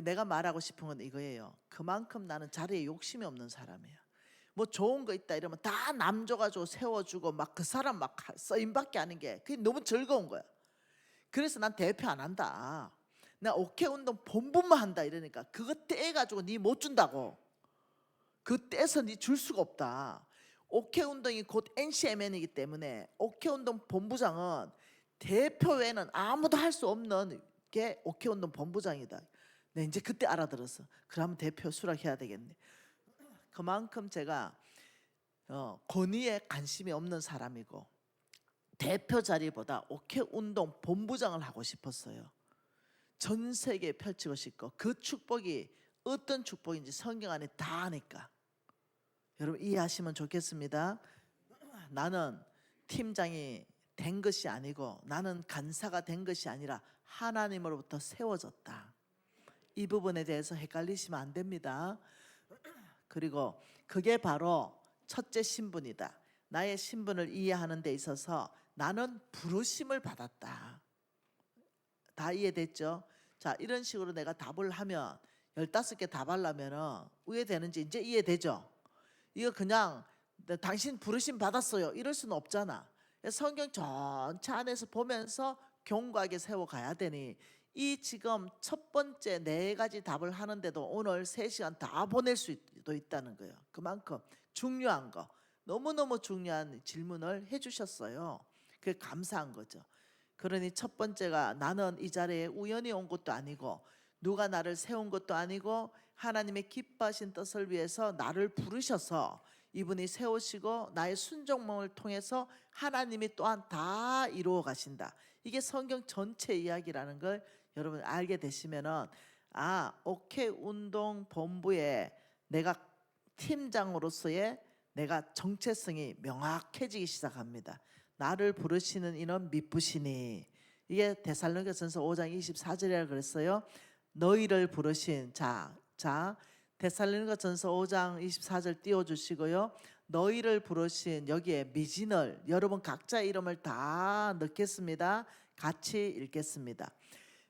내가 말하고 싶은 건 이거예요. 그만큼 나는 자리에 욕심이 없는 사람이야. 뭐 좋은 거 있다 이러면 다 남 줘가지고 세워주고 막 그 사람 막 써임받게 하는 게 그게 너무 즐거운 거야. 그래서 난 대표 안 한다. 나 오케이 운동 본부만 한다 이러니까 그거 떼가지고 니 못 준다고. 그 떼서 니 줄 수가 없다. 오케이 운동이 곧 NCMN이기 때문에 오케이 운동 본부장은 대표 외에는 아무도 할 수 없는 게 오케이 운동 본부장이다. 네, 이제 그때 알아들었어. 그러면 대표 수락해야 되겠네. 그만큼 제가 권위에 관심이 없는 사람이고 대표 자리보다 오케이 운동 본부장을 하고 싶었어요. 전 세계에 펼치고 싶고 그 축복이 어떤 축복인지 성경 안에 다 아니까 여러분 이해하시면 좋겠습니다. 나는 팀장이 된 것이 아니고 나는 간사가 된 것이 아니라 하나님으로부터 세워졌다. 이 부분에 대해서 헷갈리시면 안 됩니다. 그리고 그게 바로 첫째 신분이다. 나의 신분을 이해하는 데 있어서 나는 부르심을 받았다. 다 이해됐죠? 자, 이런 식으로 내가 답을 하면 15개 답하려면 이해되는지 이제 이해되죠? 이거 그냥 당신 부르심 받았어요 이럴 수는 없잖아. 성경 전체 안에서 보면서 견고하게 세워가야 되니 이 지금 첫 번째 4가지 답을 하는데도 오늘 3시간 다 보낼 수도 있다는 거예요. 그만큼 중요한 거, 너무너무 중요한 질문을 해주셨어요. 그게 감사한 거죠. 그러니 첫 번째가 나는 이 자리에 우연히 온 것도 아니고 누가 나를 세운 것도 아니고 하나님의 기뻐하신 뜻을 위해서 나를 부르셔서 이분이 세우시고 나의 순종을 통해서 하나님이 또한 다 이루어 가신다. 이게 성경 전체 이야기라는 걸 여러분 알게 되시면은 오케이 운동 본부에 내가 팀장으로서의 내가 정체성이 명확해지기 시작합니다. 나를 부르시는 이는 미쁘시니 이게 데살로니가전서 5장 24절이라 그랬어요. 너희를 부르신 자 데살로니가전서 5장 24절 띄워주시고요. 너희를 부르신 여기에 미진을 여러분 각자 이름을 다 넣겠습니다. 같이 읽겠습니다.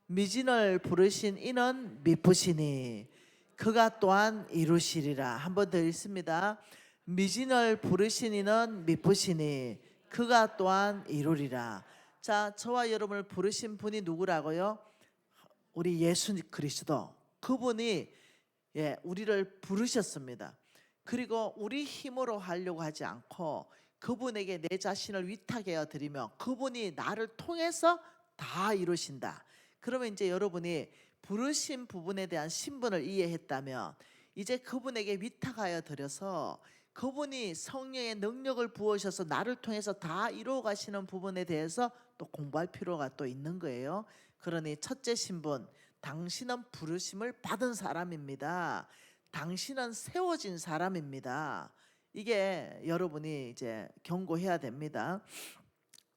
미진을 부르신 이는 미쁘시니 그가 또한 이루시리라. 한 번 더 읽습니다. 미진을 부르신 이는 미쁘시니 그가 또한 이루리라. 자, 저와 여러분을 부르신 분이 누구라고요? 우리 예수 그리스도. 그분이 우리를 부르셨습니다. 그리고 우리 힘으로 하려고 하지 않고 그분에게 내 자신을 위탁해 드리며 그분이 나를 통해서 다 이루신다. 그러면 이제 여러분이 부르신 부분에 대한 신분을 이해했다면 이제 그분에게 위탁하여 드려서 그분이 성령의 능력을 부으셔서 나를 통해서 다 이루어 가시는 부분에 대해서 또 공부할 필요가 또 있는 거예요. 그러니 첫째 신분, 당신은 부르심을 받은 사람입니다. 당신은 세워진 사람입니다. 이게 여러분이 이제 경고해야 됩니다.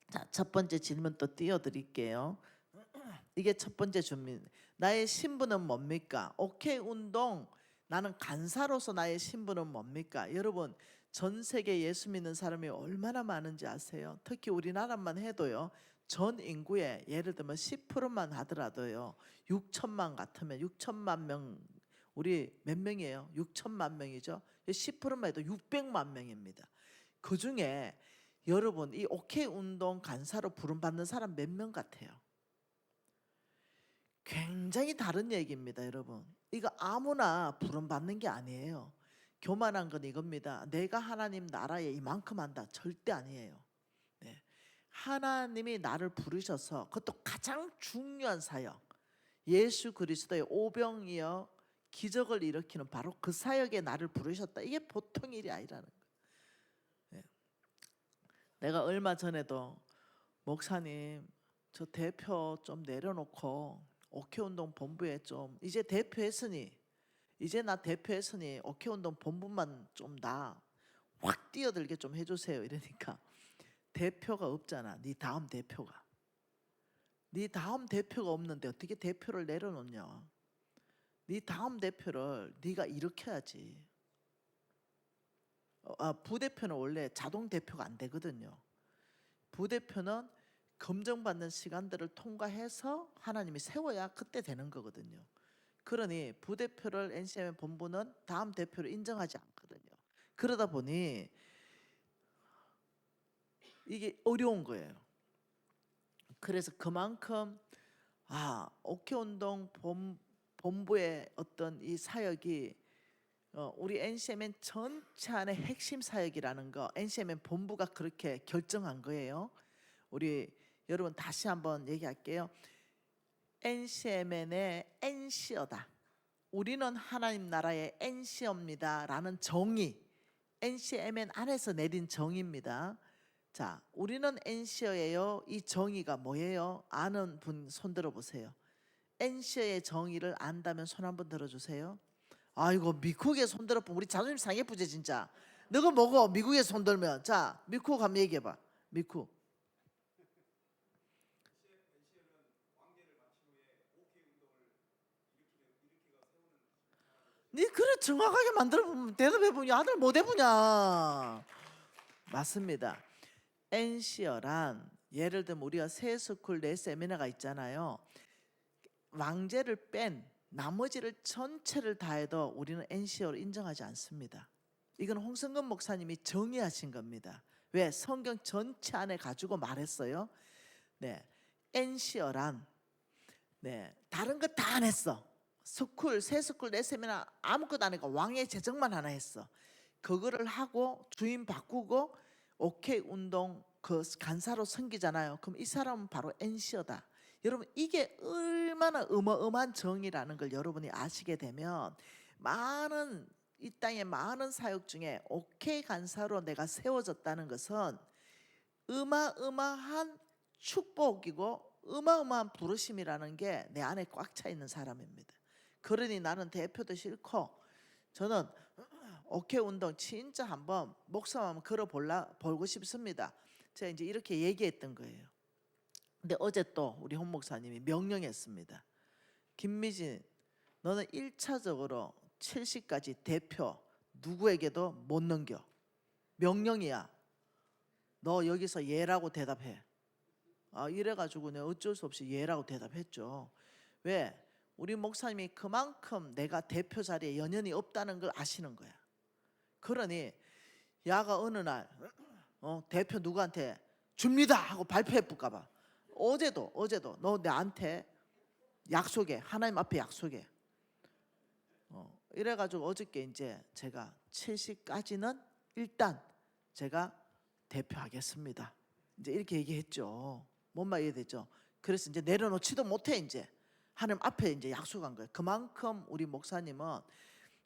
자, 첫 번째 질문 또 띄워드릴게요. 이게 첫 번째 질문. 나의 신분은 뭡니까? 오케이 운동. 나는 간사로서 나의 신분은 뭡니까? 여러분 전 세계 예수 믿는 사람이 얼마나 많은지 아세요? 특히 우리나라만 해도요. 전 인구의 예를 들면 10%만 하더라도요. 6천만 같으면 6천만 명 우리 몇 명이에요? 6천만 명이죠. 10%만 해도 600만 명입니다. 그 중에 여러분 이 오케이 운동 간사로 부름받는 사람 몇 명 같아요? 굉장히 다른 얘기입니다, 여러분. 이거 아무나 부름받는 게 아니에요. 교만한 건 이겁니다. 내가 하나님 나라에 이만큼 한다. 절대 아니에요. 네. 하나님이 나를 부르셔서 그것도 가장 중요한 사역, 예수 그리스도의 오병이어 기적을 일으키는 바로 그 사역에 나를 부르셨다. 이게 보통 일이 아니라는 거예요. 네. 내가 얼마 전에도 목사님 저 대표 좀 내려놓고 오케이운동 본부에 좀 이제 대표했으니 이제 나 대표했으니 오케이운동 본부만 좀 나 확 뛰어들게 좀 해주세요. 이러니까 대표가 없잖아. 네 다음 대표가. 네 다음 대표가 없는데 어떻게 대표를 내려놓냐. 네 다음 대표를 네가 일으켜야지. 부대표는 원래 자동 대표가 안 되거든요. 부대표는 검증받는 시간들을 통과해서 하나님이 세워야 그때 되는 거거든요. 그러니 부대표를 NCM 본부는 다음 대표를 인정하지 않거든요. 그러다 보니 이게 어려운 거예요. 그래서 그만큼 오케운동 본부의 어떤 이 사역이 우리 NCMN 전체 안의 핵심 사역이라는 거 NCMN 본부가 그렇게 결정한 거예요. 우리 여러분 다시 한번 얘기할게요. NCMN의 NC어다. 우리는 하나님 나라의 NC입니다 라는 정의, NCMN 안에서 내린 정의입니다. 자, 우리는 NC어예요. 이 정의가 뭐예요? 아는 분 손 들어보세요. NC어의 정의를 안다면 손 한번 들어주세요. 아이고, 미국에 손 들어보면 우리 자존심 상해부재 진짜. 너가 뭐고 미국에 손 들면. 자, 미국 한번 얘기해봐. 미국. 네 그래 정확하게 만들어 보면 대답해 보니 아들 못 해보냐. 맞습니다. NC어란 예를 들면 우리가 새 스쿨 내 세미나가 있잖아요. 왕제를 뺀 나머지를 전체를 다 해도 우리는 NC어로 인정하지 않습니다. 이건 홍성근 목사님이 정의하신 겁니다. 왜? 성경 전체 안에 가지고 말했어요. 네, NC어란 다른 거 다 안 했어. 스쿨, 새 스쿨, 내 세미나 아무것도 안 했고 왕의 제정만 하나 했어. 그거를 하고 주인 바꾸고 오케이 운동 그 간사로 섬기잖아요. 그럼 이 사람은 바로 NC어다. 여러분 이게 얼마나 어마어마한 정의라는 걸 여러분이 아시게 되면 이 땅의 많은 사역 중에 오케이 간사로 내가 세워졌다는 것은 어마어마한 축복이고 어마어마한 부르심이라는 게 내 안에 꽉 차 있는 사람입니다. 그러니 나는 대표도 싫고 저는 오케이 운동 진짜 한번 목숨 한번 걸어보고 싶습니다. 제가 이제 이렇게 얘기했던 거예요. 근데 어제 또 우리 홍 목사님이 명령했습니다. 김미진 너는 1차적으로 70까지 대표 누구에게도 못 넘겨. 명령이야. 너 여기서 예라고 대답해. 이래가지고 내가 어쩔 수 없이 예라고 대답했죠. 왜? 우리 목사님이 그만큼 내가 대표 자리에 연연이 없다는 걸 아시는 거야. 그러니 야가 어느 날 대표 누구한테 줍니다 하고 발표해 볼까 봐. 어제도 너 나한테 약속해. 하나님 앞에 약속해. 이래가지고 어저께 이제 제가 70까지는 일단 제가 대표하겠습니다. 이제 이렇게 얘기했죠. 뭔 말 이해되죠? 그래서 이제 내려놓지도 못해. 이제 하나님 앞에 이제 약속한 거예요. 그만큼 우리 목사님은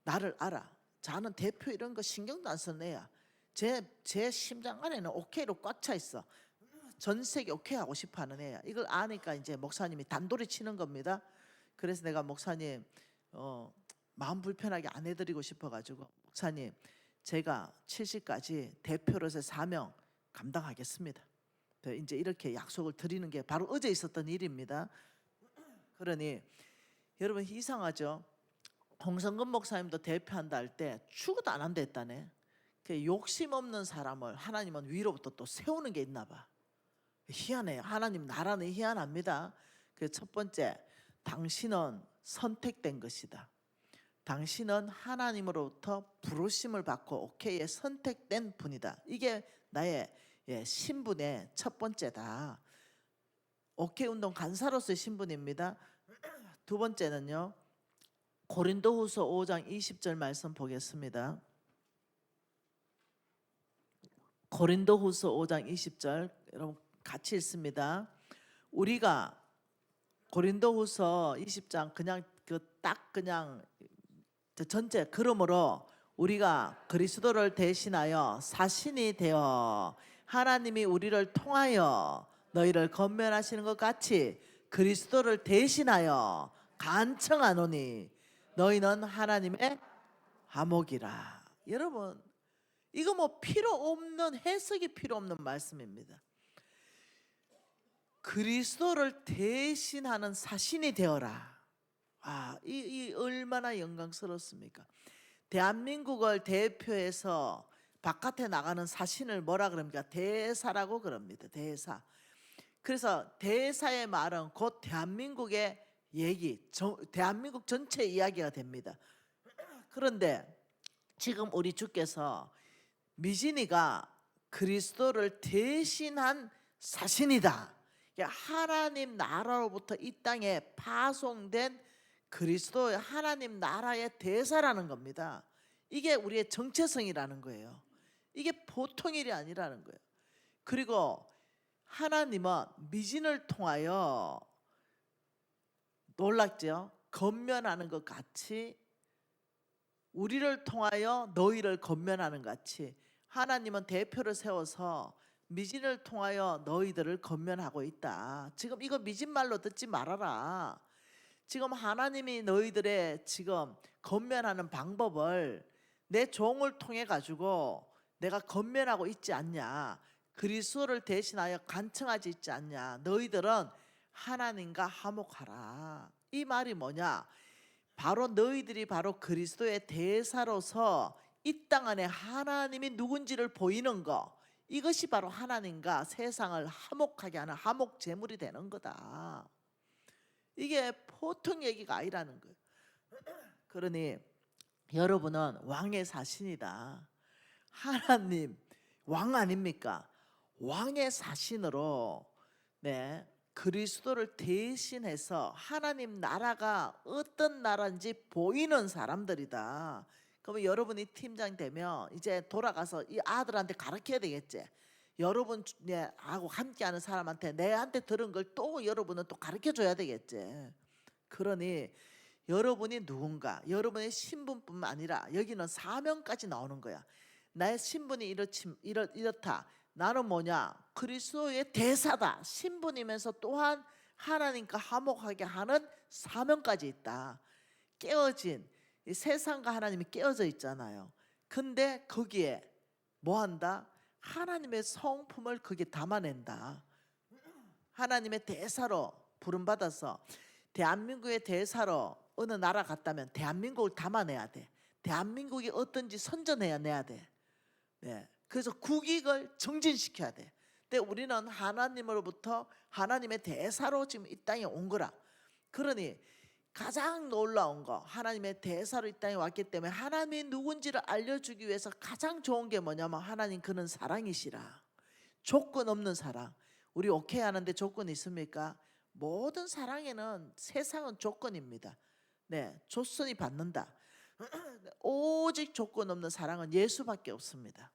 나를 알아. 자는 대표 이런 거 신경도 안 쓰는 애야. 제 심장 안에는 오케이로 꽉 차 있어. 전 세계 오케이 하고 싶어 하는 애야. 이걸 아니까 이제 목사님이 단도리 치는 겁니다. 그래서 내가 목사님 마음 불편하게 안 해드리고 싶어가지고 목사님 제가 70까지 대표로서 사명 감당하겠습니다. 이제 이렇게 약속을 드리는 게 바로 어제 있었던 일입니다. 그러니 여러분 이상하죠? 홍성근 목사님도 대표한다 할 때 죽어도 안 한다 했다네. 그 욕심 없는 사람을 하나님은 위로부터 또 세우는 게 있나 봐. 희한해요. 하나님 나라는 희한합니다. 그 첫 번째, 당신은 선택된 것이다. 당신은 하나님으로부터 부르심을 받고 오케이에 선택된 분이다. 이게 나의 신분의 첫 번째다. 오케이 운동 간사로서의 신분입니다. 두 번째는요. 고린도후서 5장 20절 말씀 보겠습니다. 고린도후서 5장 20절 여러분 같이 읽습니다. 우리가 고린도후서 20장 그냥 그냥 전체 그러므로 우리가 그리스도를 대신하여 사신이 되어 하나님이 우리를 통하여 너희를 건면하시는 것 같이 그리스도를 대신하여 간청하노니 너희는 하나님의 하목이라. 여러분 이거 뭐 필요 없는 해석이 필요 없는 말씀입니다. 그리스도를 대신하는 사신이 되어라. 이 얼마나 영광스럽습니까? 대한민국을 대표해서 바깥에 나가는 사신을 뭐라 그럽니까? 대사라고 그럽니다. 대사. 그래서 대사의 말은 곧 대한민국의 얘기, 대한민국 전체 이야기가 됩니다. 그런데 지금 우리 주께서 미진이가 그리스도를 대신한 사신이다. 하나님 나라로부터 이 땅에 파송된 그리스도의 하나님 나라의 대사라는 겁니다. 이게 우리의 정체성이라는 거예요. 이게 보통 일이 아니라는 거예요. 그리고 하나님은 미진을 통하여 놀랍죠? 건면하는 것 같이 우리를 통하여 너희를 건면하는 것 같이 하나님은 대표를 세워서 미진을 통하여 너희들을 건면하고 있다. 지금 이거 미진 말로 듣지 말아라. 지금 하나님이 너희들의 지금 건면하는 방법을 내 종을 통해 가지고 내가 건면하고 있지 않냐. 그리스도를 대신하여 간청하지 있지 않냐. 너희들은 하나님과 화목하라. 이 말이 뭐냐? 바로 너희들이 바로 그리스도의 대사로서 이 땅 안에 하나님이 누군지를 보이는 거, 이것이 바로 하나님과 세상을 화목하게 하는 화목 제물이 되는 거다. 이게 보통 얘기가 아니라는 거예요. 그러니 여러분은 왕의 사신이다. 하나님 왕 아닙니까? 왕의 사신으로 그리스도를 대신해서 하나님 나라가 어떤 나라인지 보이는 사람들이다. 그러면 여러분이 팀장 되면 이제 돌아가서 이 아들한테 가르쳐야 되겠지. 여러분하고 함께하는 사람한테 내한테 들은 걸 또 여러분은 또 가르쳐줘야 되겠지. 그러니 여러분이 누군가, 여러분의 신분뿐만 아니라 여기는 사명까지 나오는 거야. 나의 신분이 이렇다. 나는 뭐냐? 그리스도의 대사다. 신분이면서 또한 하나님과 화목하게 하는 사명까지 있다. 깨어진 이 세상과 하나님이 깨어져 있잖아요. 근데 거기에 뭐 한다? 하나님의 성품을 거기에 담아낸다. 하나님의 대사로 부름받아서 대한민국의 대사로 어느 나라 갔다면 대한민국을 담아내야 돼. 대한민국이 어떤지 선전해야 돼. 그래서 국익을 정진시켜야 돼. 근데 우리는 하나님으로부터 하나님의 대사로 지금 이 땅에 온 거라. 그러니 가장 놀라운 거, 하나님의 대사로 이 땅에 왔기 때문에 하나님이 누군지를 알려주기 위해서 가장 좋은 게 뭐냐면 하나님 그는 사랑이시라. 조건 없는 사랑. 우리 오케이 하는데 조건 있습니까? 모든 사랑에는 세상은 조건입니다. 조건이 받는다. 오직 조건 없는 사랑은 예수밖에 없습니다.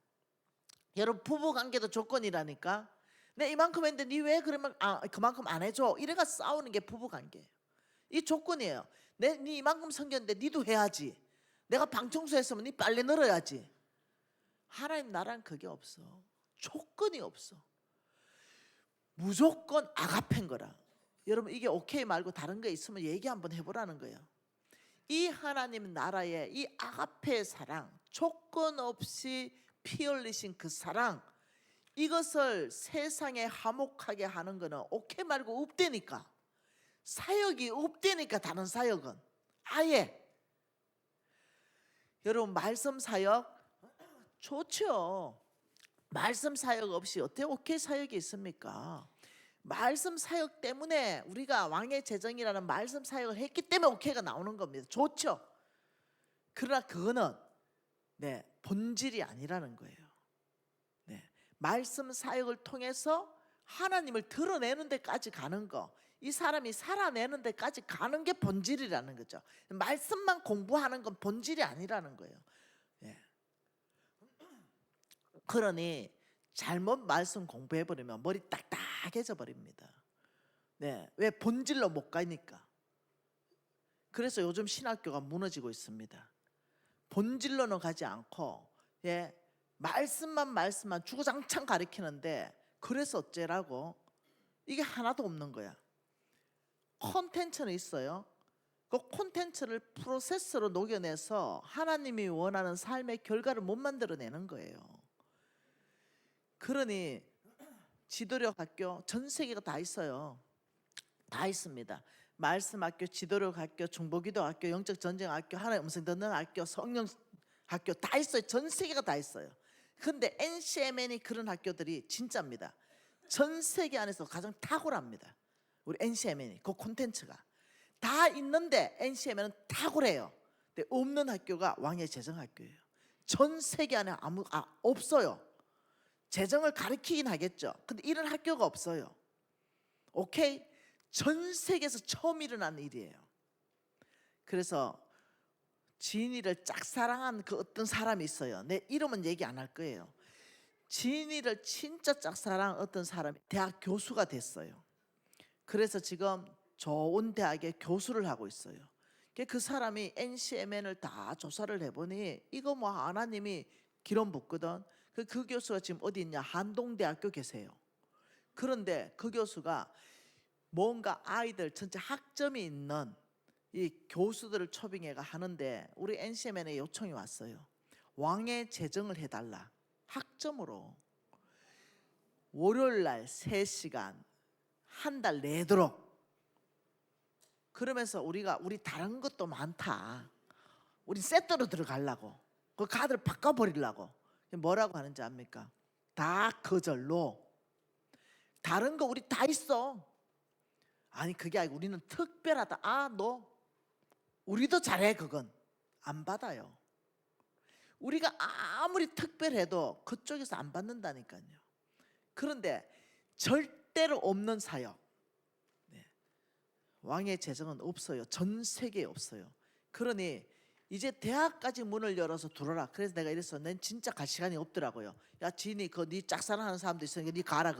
여러분 부부 관계도 조건이라니까. 내 이만큼 했는데 니 왜 그러면 그만큼 안 해줘? 이래가 싸우는 게 부부 관계예요. 이 조건이에요. 니 이만큼 섬겼는데 니도 해야지. 내가 방 청소했으면 니 빨래 널어야지. 하나님 나라는 그게 없어. 조건이 없어. 무조건 아가페인 거라. 여러분 이게 오케이 말고 다른 거 있으면 얘기 한번 해보라는 거예요. 이 하나님 나라의 이 아가페의 사랑, 조건 없이 피 흘리신 그 사랑, 이것을 세상에 화목하게 하는 거는 오케이 말고 없대니까. 사역이 없대니까. 다른 사역은 아예. 여러분 말씀 사역 좋죠. 말씀 사역 없이 어떻게 오케이 사역이 있습니까? 말씀 사역 때문에 우리가 왕의 제정이라는 말씀 사역을 했기 때문에 오케이가 나오는 겁니다. 좋죠. 그러나 그거는 본질이 아니라는 거예요. 말씀 사역을 통해서 하나님을 드러내는 데까지 가는 거, 이 사람이 살아내는 데까지 가는 게 본질이라는 거죠. 말씀만 공부하는 건 본질이 아니라는 거예요. 그러니 잘못 말씀 공부해버리면 머리 딱딱해져 버립니다. 왜? 본질로 못 가니까. 그래서 요즘 신학교가 무너지고 있습니다. 본질로는 가지 않고 말씀만 주구장창 가르치는데 그래서 어째라고? 이게 하나도 없는 거야. 콘텐츠는 있어요. 그 콘텐츠를 프로세스로 녹여내서 하나님이 원하는 삶의 결과를 못 만들어내는 거예요. 그러니 지도력 학교 전 세계가 다 있어요. 다 있습니다. 말씀학교, 지도력학교, 중보기도학교, 영적전쟁학교, 하나님 음성 듣는 학교, 성령학교 다 있어요. 전 세계가 다 있어요. 근데 NCMN이 그런 학교들이 진짜입니다. 전 세계 안에서 가장 탁월합니다. 우리 NCMN이 그 콘텐츠가 다 있는데 NCMN은 탁월해요. 근데 없는 학교가 왕의 재정학교예요. 전 세계 안에 없어요. 재정을 가르치긴 하겠죠. 근데 이런 학교가 없어요. 오케이? 전 세계에서 처음 일어난 일이에요. 그래서 지인이를 짝사랑한 그 어떤 사람이 있어요. 내 이름은 얘기 안 할 거예요. 지인이를 진짜 짝사랑한 어떤 사람이 대학 교수가 됐어요. 그래서 지금 좋은 대학에 교수를 하고 있어요. 그 사람이 NCMN을 다 조사를 해보니 이거 뭐 하나님이 기름 붓거든. 그 교수가 지금 어디 있냐? 한동대학교 계세요. 그런데 그 교수가 뭔가 아이들 전체 학점이 있는 이 교수들을 초빙해가 하는데 우리 NCMN에 요청이 왔어요. 왕의 재정을 해달라. 학점으로 월요일날 3시간 한 달 내도록. 그러면서 우리 다른 것도 많다. 우리 세트로 들어가려고. 그 카드를 바꿔버리려고. 뭐라고 하는지 압니까? 다 거절로. 다른 거 우리 다 있어. 아니 그게 아니고 우리는 특별하다. 너 우리도 잘해. 그건 안 받아요. 우리가 아무리 특별해도 그쪽에서 안 받는다니까요. 그런데 절대로 없는 사역. 왕의 재정은 없어요. 전 세계에 없어요. 그러니 이제 대학까지 문을 열어서 들어라. 그래서 내가 이랬어. 난 진짜 갈 시간이 없더라고요. 야 지인이 네 짝사랑하는 사람도 있으니까 네 가라.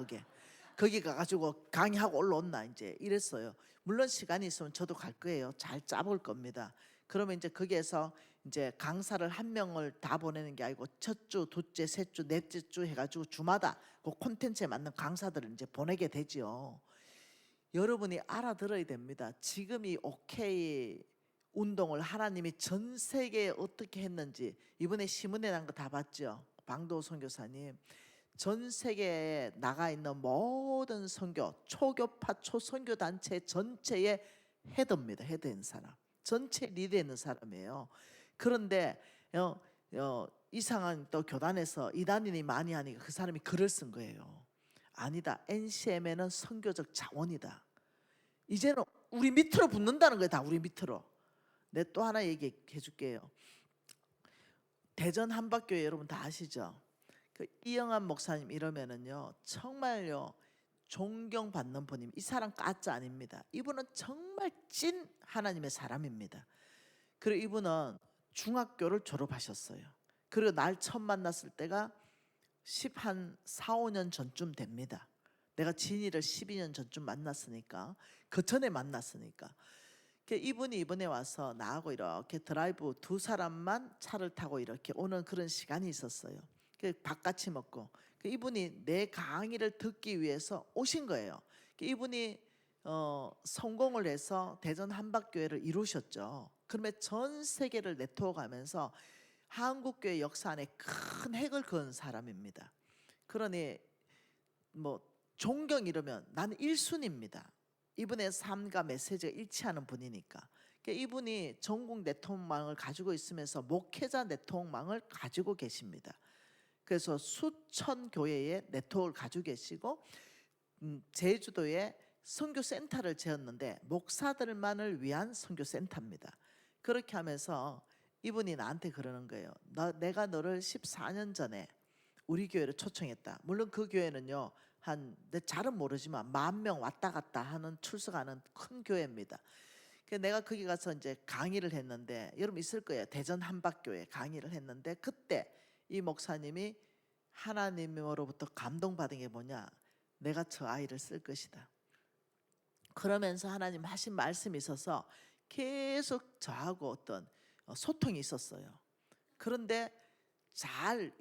거기 가가지고 강의하고 올라온나 이제 이랬어요. 물론 시간이 있으면 저도 갈 거예요. 잘 짜볼 겁니다. 그러면 이제 거기에서 이제 강사를 한 명을 다 보내는 게 아니고 첫 주, 둘째, 셋주, 넷째 주 해가지고 주마다 그 콘텐츠에 맞는 강사들을 이제 보내게 되지요. 여러분이 알아들어야 됩니다. 지금 이 오케이 운동을 하나님이 전 세계에 어떻게 했는지 이번에 신문에 난 거 다 봤죠. 방도 선교사님. 전 세계에 나가 있는 모든 선교, 초교파, 초선교 단체 전체의 헤드입니다. 헤드인 사람. 전체 리드에 있는 사람이에요. 그런데 이상한 또 교단에서 이단인이 많이 하니까 그 사람이 글을 쓴 거예요. 아니다. NCMN은 선교적 자원이다. 이제는 우리 밑으로 붙는다는 거예요. 다 우리 밑으로. 내 또 하나 얘기해 줄게요. 대전 한박교회 여러분 다 아시죠? 그 이영환 목사님 이러면은요 정말요 존경받는 분입니다. 이 사람 가짜 아닙니다. 이분은 정말 찐 하나님의 사람입니다. 그리고 이분은 중학교를 졸업하셨어요. 그리고 날 처음 만났을 때가 4, 5년 전쯤 됩니다. 내가 진이를 12년 전쯤 만났으니까 그 전에 만났으니까 이분이 이번에 와서 나하고 이렇게 드라이브 두 사람만 차를 타고 이렇게 오는 그런 시간이 있었어요. 밥 같이 먹고 이분이 내 강의를 듣기 위해서 오신 거예요. 이분이 성공을 해서 대전 한박교회를 이루셨죠. 그러면 전 세계를 네트워크하면서 한국교회 역사 안에 큰 획을 그은 사람입니다. 그러니 뭐 존경 이러면 나는 1순위입니다. 이분의 삶과 메시지가 일치하는 분이니까. 이분이 전국 네트워크망을 가지고 있으면서 목회자 네트워크망을 가지고 계십니다. 그래서 수천 교회의 네트워크를 가지고 계시고 제주도에 선교센터를 지었는데 목사들만을 위한 선교센터입니다. 그렇게 하면서 이분이 나한테 그러는 거예요. 내가 너를 14년 전에 우리 교회를 초청했다. 물론 그 교회는요 내 잘은 모르지만 10,000명 왔다 갔다 하는 출석하는 큰 교회입니다. 내가 거기 가서 이제 강의를 했는데 여러분 있을 거예요. 대전 한박교회 강의를 했는데 그때 이 목사님이 하나님으로부터 감동받은 게 뭐냐? 내가 저 아이를 쓸 것이다. 그러면서 하나님 하신 말씀이 있어서 계속 저하고 어떤 소통이 있었어요. 그런데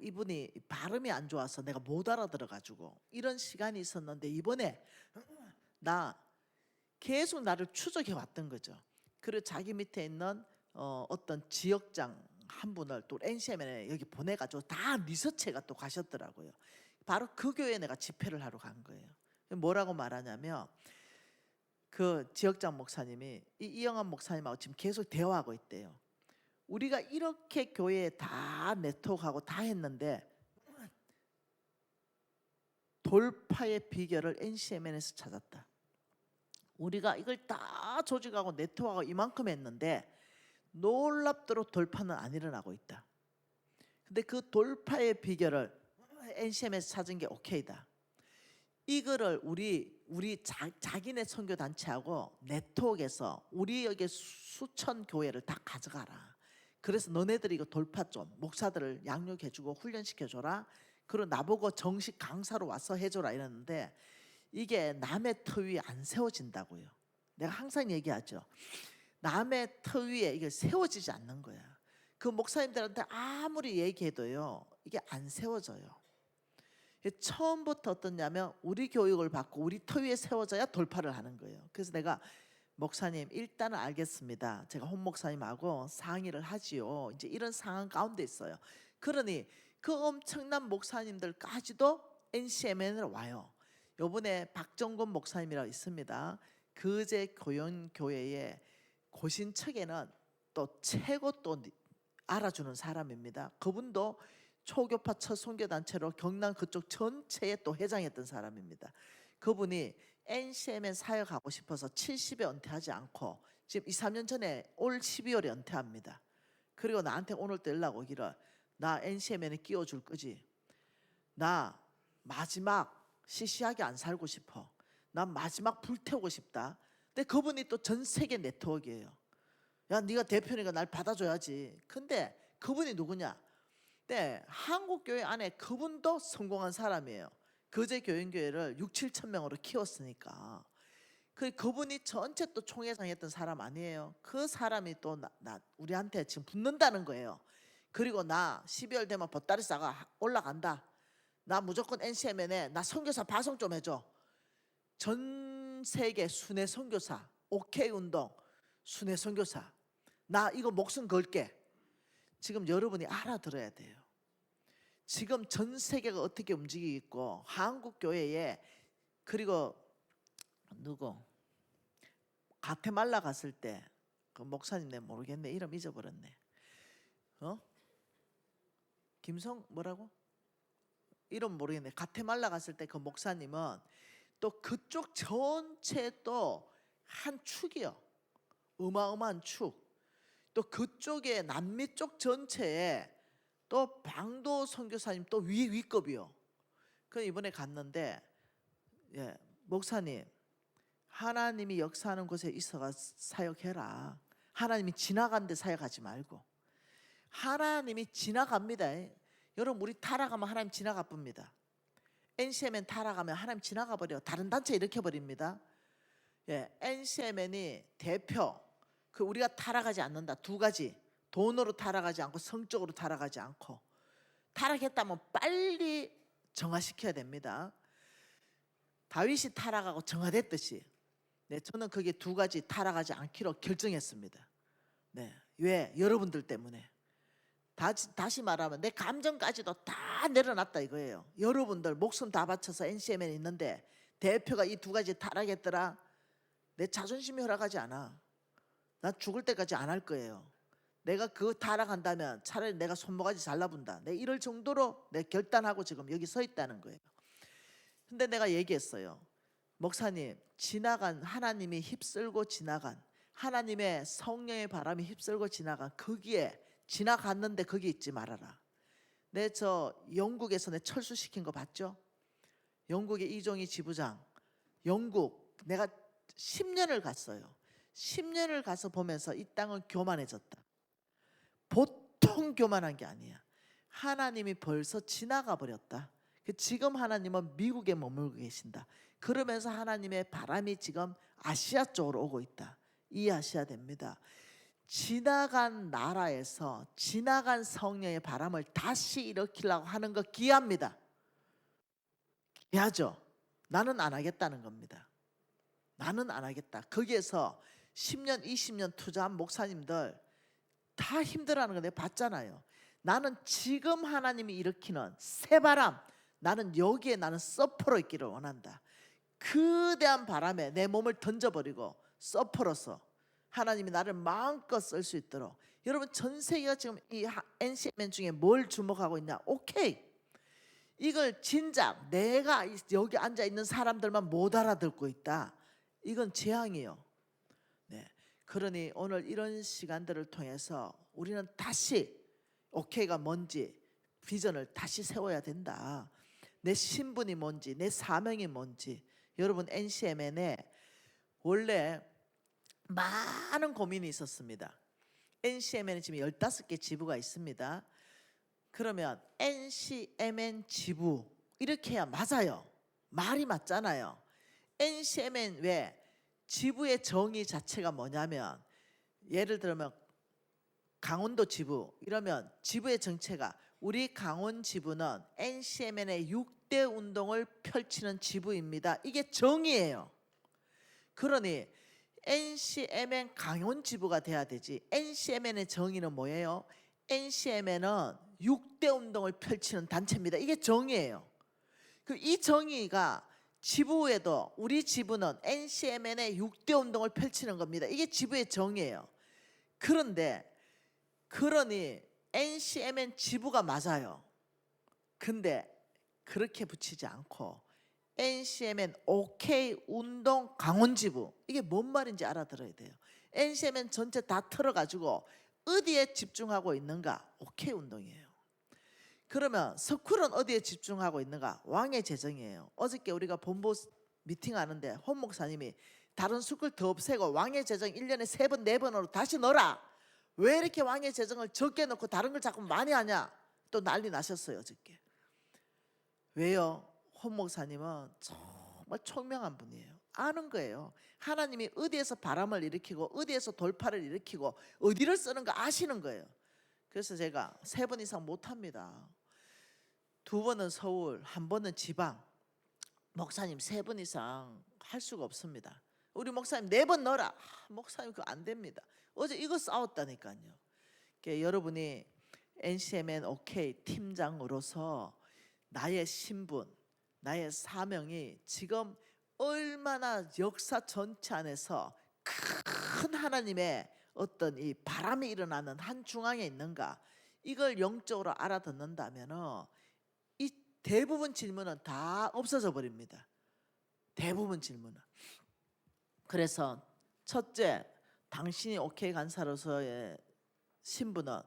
이분이 발음이 안 좋아서 내가 못 알아들어가지고 이런 시간이 있었는데 이번에 나 계속 나를 추적해 왔던 거죠. 그리고 자기 밑에 있는 어떤 지역장 한 분을 또 NCMN에 여기 보내가지고 다 리서치해가 또 가셨더라고요. 바로 그 교회에 내가 집회를 하러 간 거예요. 뭐라고 말하냐면 그 지역장 목사님이 이영환 목사님하고 지금 계속 대화하고 있대요. 우리가 이렇게 교회에 다 네트워크하고 다 했는데 돌파의 비결을 NCMN에서 찾았다. 우리가 이걸 다 조직하고 네트워크하고 이만큼 했는데 놀랍도록 돌파는 안 일어나고 있다. 근데 그 돌파의 비결을 NCM에서 찾은 게 오케이다. 이거를 우리 자기네 선교 단체하고 네트워크에서 우리 여기 수천 교회를 다 가져가라. 그래서 너네들이 이거 돌파 좀 목사들을 양육해주고 훈련시켜줘라. 그리고 나보고 정식 강사로 와서 해줘라 이랬는데 이게 남의 터 위에 안 세워진다고요. 내가 항상 얘기하죠. 남의 터 위에 이게 세워지지 않는 거야. 그 목사님들한테 아무리 얘기해도요 이게 안 세워져요. 처음부터 어떻냐면 우리 교육을 받고 우리 터 위에 세워져야 돌파를 하는 거예요. 그래서 내가 목사님 일단은 알겠습니다. 제가 홍 목사님하고 상의를 하지요. 이제 이런 상황 가운데 있어요. 그러니 그 엄청난 목사님들까지도 NCMN으로 와요. 요번에 박정곤 목사님이라고 있습니다. 그제 고연교회의 고신척에는 또 최고 또 알아주는 사람입니다. 그분도 초교파 첫 선교단체로 경남 그쪽 전체에 또 회장했던 사람입니다. 그분이 NCMN 사역하고 싶어서 70에 은퇴하지 않고 지금 2, 3년 전에 올 12월에 은퇴합니다. 그리고 나한테 오늘 또 연락 오기를 나 NCMN에 끼워줄 거지. 나 마지막 시시하게 안 살고 싶어. 난 마지막 불태우고 싶다. 근데 그분이 또 전 세계 네트워크예요. 야 네가 대표니까 날 받아줘야지. 근데 그분이 누구냐? 네, 한국교회 안에 그분도 성공한 사람이에요. 거제 교인교회를 6, 7천 명으로 키웠으니까. 그분이 전체 또 총회장했던 사람 아니에요. 그 사람이 또 우리한테 지금 붙는다는 거예요. 그리고 나 12월 되면 보따리 싸가 올라간다. 나 무조건 NCMN에 나 선교사 파송 좀 해줘. 전 세계 순회 선교사, OK 운동 순회 선교사. 나 이거 목숨 걸게. 지금 여러분이 알아들어야 돼요. 지금 전 세계가 어떻게 움직이고 있고 한국 교회에 그리고 누구 가테말라 갔을 때 그 목사님 내 모르겠네 이름 잊어버렸네. 김성 뭐라고? 이름 모르겠네. 가테말라 갔을 때 그 목사님은 또 그쪽 전체 또 한 축이요. 어마어마한 축. 또 그쪽에 남미 쪽 전체에 또 방도 선교사님 또 위급이요. 그 이번에 갔는데 목사님 하나님이 역사하는 곳에 있어가 사역해라. 하나님이 지나간데 사역하지 말고. 하나님이 지나갑니다. 여러분 우리 타락하면 하나님 지나가 봅니다. NCMN 타락하면 하나님 지나가 버려. 다른 단체 일으켜 버립니다. NCMN이 대표 그 우리가 타락하지 않는다. 두 가지. 돈으로 타락하지 않고 성적으로 타락하지 않고. 타락했다면 빨리 정화시켜야 됩니다. 다윗이 타락하고 정화됐듯이 저는 그게 두 가지 타락하지 않기로 결정했습니다. 왜? 여러분들 때문에. 다시 말하면 내 감정까지도 다 내려놨다 이거예요. 여러분들 목숨 다 바쳐서 NCMN에 있는데 대표가 이 두 가지 타락했더라. 내 자존심이 허락하지 않아. 나 죽을 때까지 안 할 거예요. 내가 그 타락한다면 차라리 내가 손모가지 잘라본다. 내 이럴 정도로 내 결단하고 지금 여기 서 있다는 거예요. 근데 내가 얘기했어요. 목사님 지나간 하나님이 휩쓸고 지나간 하나님의 성령의 바람이 휩쓸고 지나간 거기에 지나갔는데 거기 있지 말아라. 저 영국에서 내 철수시킨 거 봤죠? 영국의 이종희 지부장. 영국 내가 10년을 갔어요. 10년을 가서 보면서 이 땅은 교만해졌다. 보통 교만한 게 아니야. 하나님이 벌써 지나가 버렸다. 지금 하나님은 미국에 머물고 계신다. 그러면서 하나님의 바람이 지금 아시아 쪽으로 오고 있다. 이해하셔야 됩니다. 지나간 나라에서 지나간 성령의 바람을 다시 일으키려고 하는 거 기합니다. 기하죠. 나는 안 하겠다는 겁니다. 나는 안 하겠다. 거기에서 10년, 20년 투자한 목사님들 다 힘들어하는 거 내가 봤잖아요. 나는 지금 하나님이 일으키는 새바람, 나는 여기에 나는 서퍼로 있기를 원한다. 거대한 바람에 내 몸을 던져버리고 서퍼로서 하나님이 나를 마음껏 쓸 수 있도록. 여러분 전 세계가 지금 이 NCMN 중에 뭘 주목하고 있냐? 오케이, 이걸 진작 내가 여기 앉아 있는 사람들만 못 알아듣고 있다. 이건 재앙이에요. 네, 그러니 오늘 이런 시간들을 통해서 우리는 다시 오케이가 뭔지 비전을 다시 세워야 된다. 내 신분이 뭔지, 내 사명이 뭔지. 여러분 NCMN에 원래 많은 고민이 있었습니다. NCMN에 지금 15개 지부가 있습니다. 그러면 NCMN 지부 이렇게 해야 맞아요. 말이 맞잖아요. NCMN 왜 지부의 정의 자체가 뭐냐면, 예를 들면 강원도 지부 이러면 지부의 정체가 우리 강원 지부는 NCMN의 6대 운동을 펼치는 지부입니다. 이게 정의예요. 그러니 NCMN 강원 지부가 돼야 되지. NCMN의 정의는 뭐예요? NCMN은 6대 운동을 펼치는 단체입니다. 이게 정의예요. 이 정의가 지부에도 우리 지부는 NCMN의 6대 운동을 펼치는 겁니다. 이게 지부의 정의예요. 그러니 NCMN 지부가 맞아요. 근데 그렇게 붙이지 않고 NCMN OK 운동 강원 지부, 이게 뭔 말인지 알아들어야 돼요. NCMN 전체 다 틀어가지고 어디에 집중하고 있는가? OK 운동이에요. 그러면 서쿨은 어디에 집중하고 있는가? 왕의 재정이에요. 어저께 우리가 본부 미팅하는데 홍 목사님이 다른 스쿨 더 없애고 왕의 재정 1년에 3번 4번으로 다시 넣어라. 왜 이렇게 왕의 재정을 적게 넣고 다른 걸 자꾸 많이 하냐? 또 난리 나셨어요 어저께. 왜요? 홍 목사님은 정말 총명한 분이에요. 아는 거예요. 하나님이 어디에서 바람을 일으키고 어디에서 돌파를 일으키고 어디를 쓰는 거 아시는 거예요. 그래서 제가 3번 이상 못합니다. 2번은 서울, 1번은 지방. 목사님 3번 이상 할 수가 없습니다. 우리 목사님 4번 넣어라. 목사님 그거 안 됩니다. 어제 이거 싸웠다니까요. 그러니까 여러분이 NCMN OK 팀장으로서 나의 신분, 나의 사명이 지금 얼마나 역사 전체 안에서 큰 하나님의 어떤 이 바람이 일어나는 한 중앙에 있는가, 이걸 영적으로 알아듣는다면 이 대부분 질문은 다 없어져 버립니다. 대부분 질문은. 그래서 첫째, 당신이 OK 간사로서의 신분은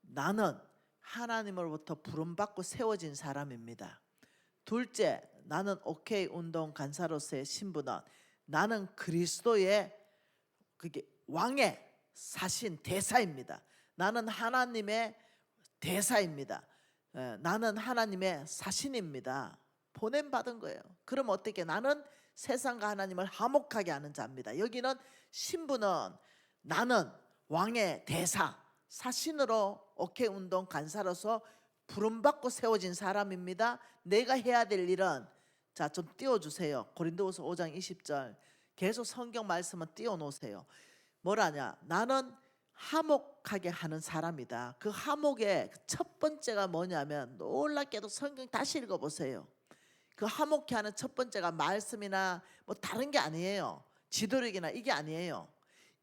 나는 하나님으로부터 부름받고 세워진 사람입니다. 둘째, 나는 OK 운동 간사로서의 신분은 나는 그리스도의 그게 왕의 사신 대사입니다. 나는 하나님의 대사입니다. 나는 하나님의 사신입니다. 보냄받은 거예요. 그럼 어떻게? 나는 세상과 하나님을 화목하게 하는 자입니다. 여기는 신분은 나는 왕의 대사, 사신으로 OK 운동 간사로서 부름받고 세워진 사람입니다. 내가 해야 될 일은, 자 좀 띄워주세요. 고린도후서 5장 20절 계속 성경 말씀은 띄워놓으세요. 뭐라냐? 나는 화목하게 하는 사람이다. 그 화목의 첫 번째가 뭐냐면, 놀랍게도 성경 다시 읽어보세요. 그 화목케 하는 첫 번째가 말씀이나 뭐 다른 게 아니에요. 지도력이나 이게 아니에요.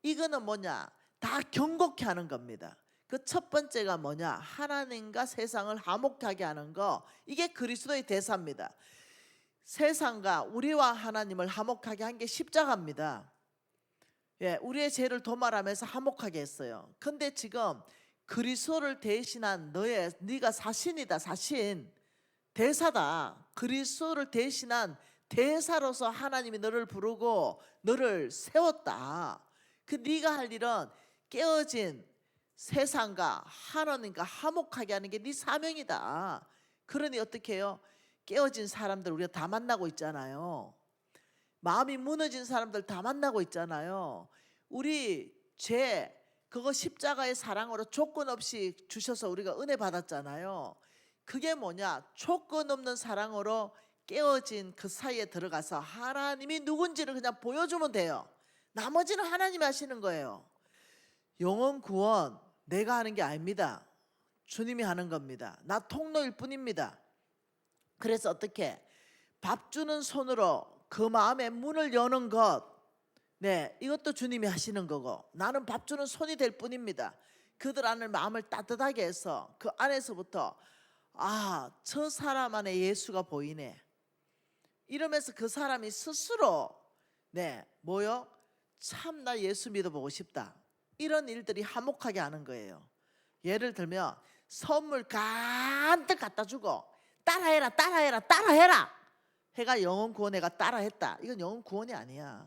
이거는 뭐냐? 다 경고케 하는 겁니다. 그 첫 번째가 뭐냐? 하나님과 세상을 화목하게 하는 거. 이게 그리스도의 대사입니다. 세상과 우리와 하나님을 화목하게 한 게 십자가입니다. 예, 우리의 죄를 도말하면서 화목하게 했어요. 근데 지금 그리스도를 대신한 네가 사신이다. 사신, 대사다. 그리스도를 대신한 대사로서 하나님이 너를 부르고 너를 세웠다. 그 네가 할 일은 깨어진 세상과 하나님과 화목하게 하는 게 네 사명이다. 그러니 어떻게 해요? 깨어진 사람들 우리가 다 만나고 있잖아요. 마음이 무너진 사람들 다 만나고 있잖아요. 우리 죄 그거 십자가의 사랑으로 조건 없이 주셔서 우리가 은혜 받았잖아요. 그게 뭐냐? 조건 없는 사랑으로 깨어진 그 사이에 들어가서 하나님이 누군지를 그냥 보여주면 돼요. 나머지는 하나님이 하시는 거예요. 영혼 구원 내가 하는 게 아닙니다. 주님이 하는 겁니다. 나 통로일 뿐입니다. 그래서 어떻게? 밥 주는 손으로 그 마음의 문을 여는 것, 네, 이것도 주님이 하시는 거고, 나는 밥 주는 손이 될 뿐입니다. 그들 안에 마음을 따뜻하게 해서 그 안에서부터 저 사람 안에 예수가 보이네, 이러면서 그 사람이 스스로 뭐요? 참 나 예수 믿어보고 싶다, 이런 일들이 화목하게 하는 거예요. 예를 들면 선물 간뜩 갖다 주고 따라해라 따라해라 따라해라 해가 영혼 구원해가 따라했다, 이건 영혼 구원이 아니야.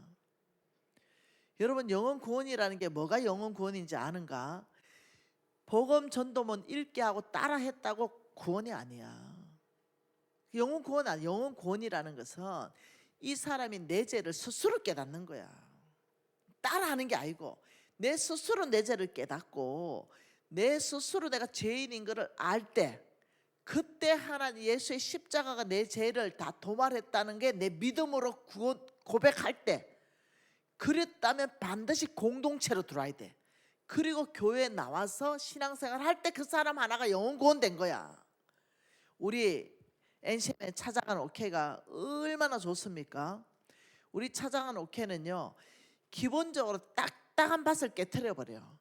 여러분, 영혼 구원이라는 게 뭐가 영혼 구원인지 아는가? 복음 전도문 읽게 하고 따라했다고 구원이 아니야. 영혼 구원 아니야. 영혼 구원이라는 것은 이 사람이 내 죄를 스스로 깨닫는 거야. 따라하는 게 아니고 내 스스로 내 죄를 깨닫고 내 스스로 내가 죄인인 것을 알 때, 그때 하나님 예수의 십자가가 내 죄를 다 도말했다는 게 내 믿음으로 고백할 때, 그랬다면 반드시 공동체로 들어와야 돼. 그리고 교회에 나와서 신앙생활 할 때 그 사람 하나가 영혼 구원된 거야. 우리 NCM에 찾아가는 옥회가 얼마나 좋습니까? 우리 찾아가는 옥회는요, 기본적으로 딱딱한 밭을 깨트려 버려요.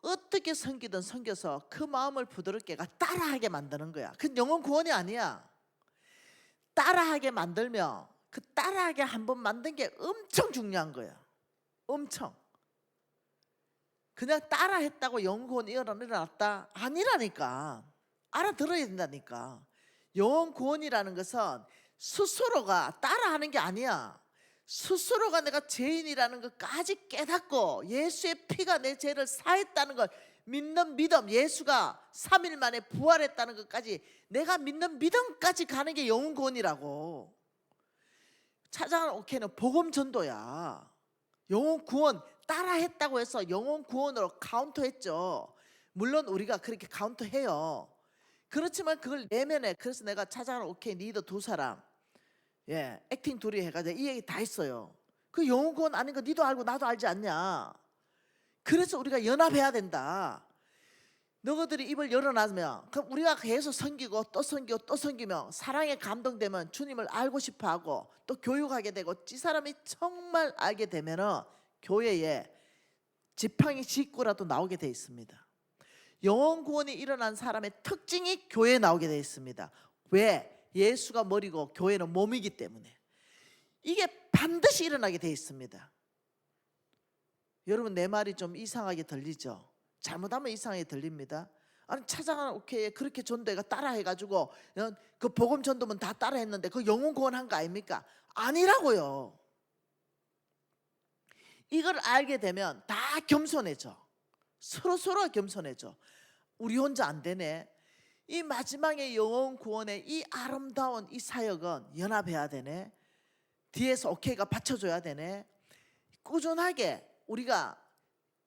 어떻게 섬기든 섬겨서 그 마음을 부드럽게 따라하게 만드는 거야. 그건 영혼 구원이 아니야. 따라하게 만들면 그 따라하게 한번 만든 게 엄청 중요한 거야. 엄청. 그냥 따라했다고 영혼 구원이 일어났다? 아니라니까. 알아들어야 된다니까. 영혼 구원이라는 것은 스스로가 따라하는 게 아니야. 스스로가 내가 죄인이라는 것까지 깨닫고 예수의 피가 내 죄를 사했다는 걸 믿는 믿음, 예수가 3일 만에 부활했다는 것까지 내가 믿는 믿음까지 가는 게 영혼 구원이라고. 찾아가는 옥회는 복음 전도야. 영혼 구원 따라했다고 해서 영혼 구원으로 카운터했죠. 물론 우리가 그렇게 카운터해요. 그렇지만 그걸 내면에, 그래서 내가 찾아가는 옥회 리더 2사람 액팅 둘이 해가지고 이 얘기 다 했어요. 그 영혼 구원 아닌 거 니도 알고 나도 알지 않냐. 그래서 우리가 연합해야 된다. 너희들이 입을 열어놔면 그럼 우리가 계속 섬기고 또 섬기고 또 섬기면 사랑에 감동되면 주님을 알고 싶어하고 또 교육하게 되고, 이 사람이 정말 알게 되면은 교회에 지팡이 짚고라도 나오게 돼 있습니다. 영혼 구원이 일어난 사람의 특징이 교회에 나오게 돼 있습니다. 왜? 예수가 머리고 교회는 몸이기 때문에. 이게 반드시 일어나게 돼 있습니다. 여러분, 내 말이 좀 이상하게 들리죠? 잘못하면 이상하게 들립니다. 아니, 찾아가는 옥회에 그렇게 전도회가 따라해가지고 그 복음 전도문 다 따라했는데 그 영혼 구원한 거 아닙니까? 아니라고요. 이걸 알게 되면 다 겸손해져. 서로 겸손해져. 우리 혼자 안 되네. 이 마지막에 영혼 구원의 이 아름다운 이 사역은 연합해야 되네. 뒤에서 옥회가 받쳐줘야 되네. 꾸준하게 우리가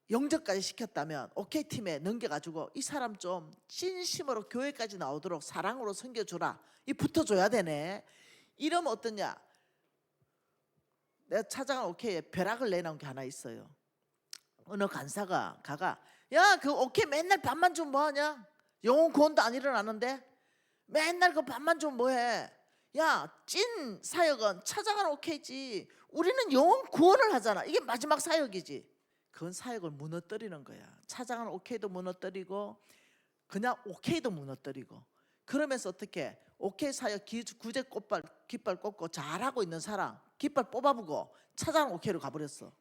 영접까지 시켰다면 옥회 팀에 넘겨가지고 이 사람 좀 진심으로 교회까지 나오도록 사랑으로 섬겨주라, 이 붙어줘야 되네. 이러면 어떠냐? 내가 찾아간 옥회에 벼락을 내놓은 게 하나 있어요. 어느 간사가 야, 그 옥회 맨날 밥만 주면 뭐하냐? 영혼 구원도 안 일어나는데 맨날 그 밥만 주면 뭐해? 야, 찐 사역은 찾아가는 옥회지. 우리는 영혼 구원을 하잖아. 이게 마지막 사역이지. 그건 사역을 무너뜨리는 거야. 찾아가는 옥회도 무너뜨리고 그냥 옥회도 무너뜨리고. 그러면서 어떻게 옥회 사역 구제 깃발 꽂고 잘하고 있는 사람 깃발 뽑아보고 찾아가는 옥회로 가버렸어.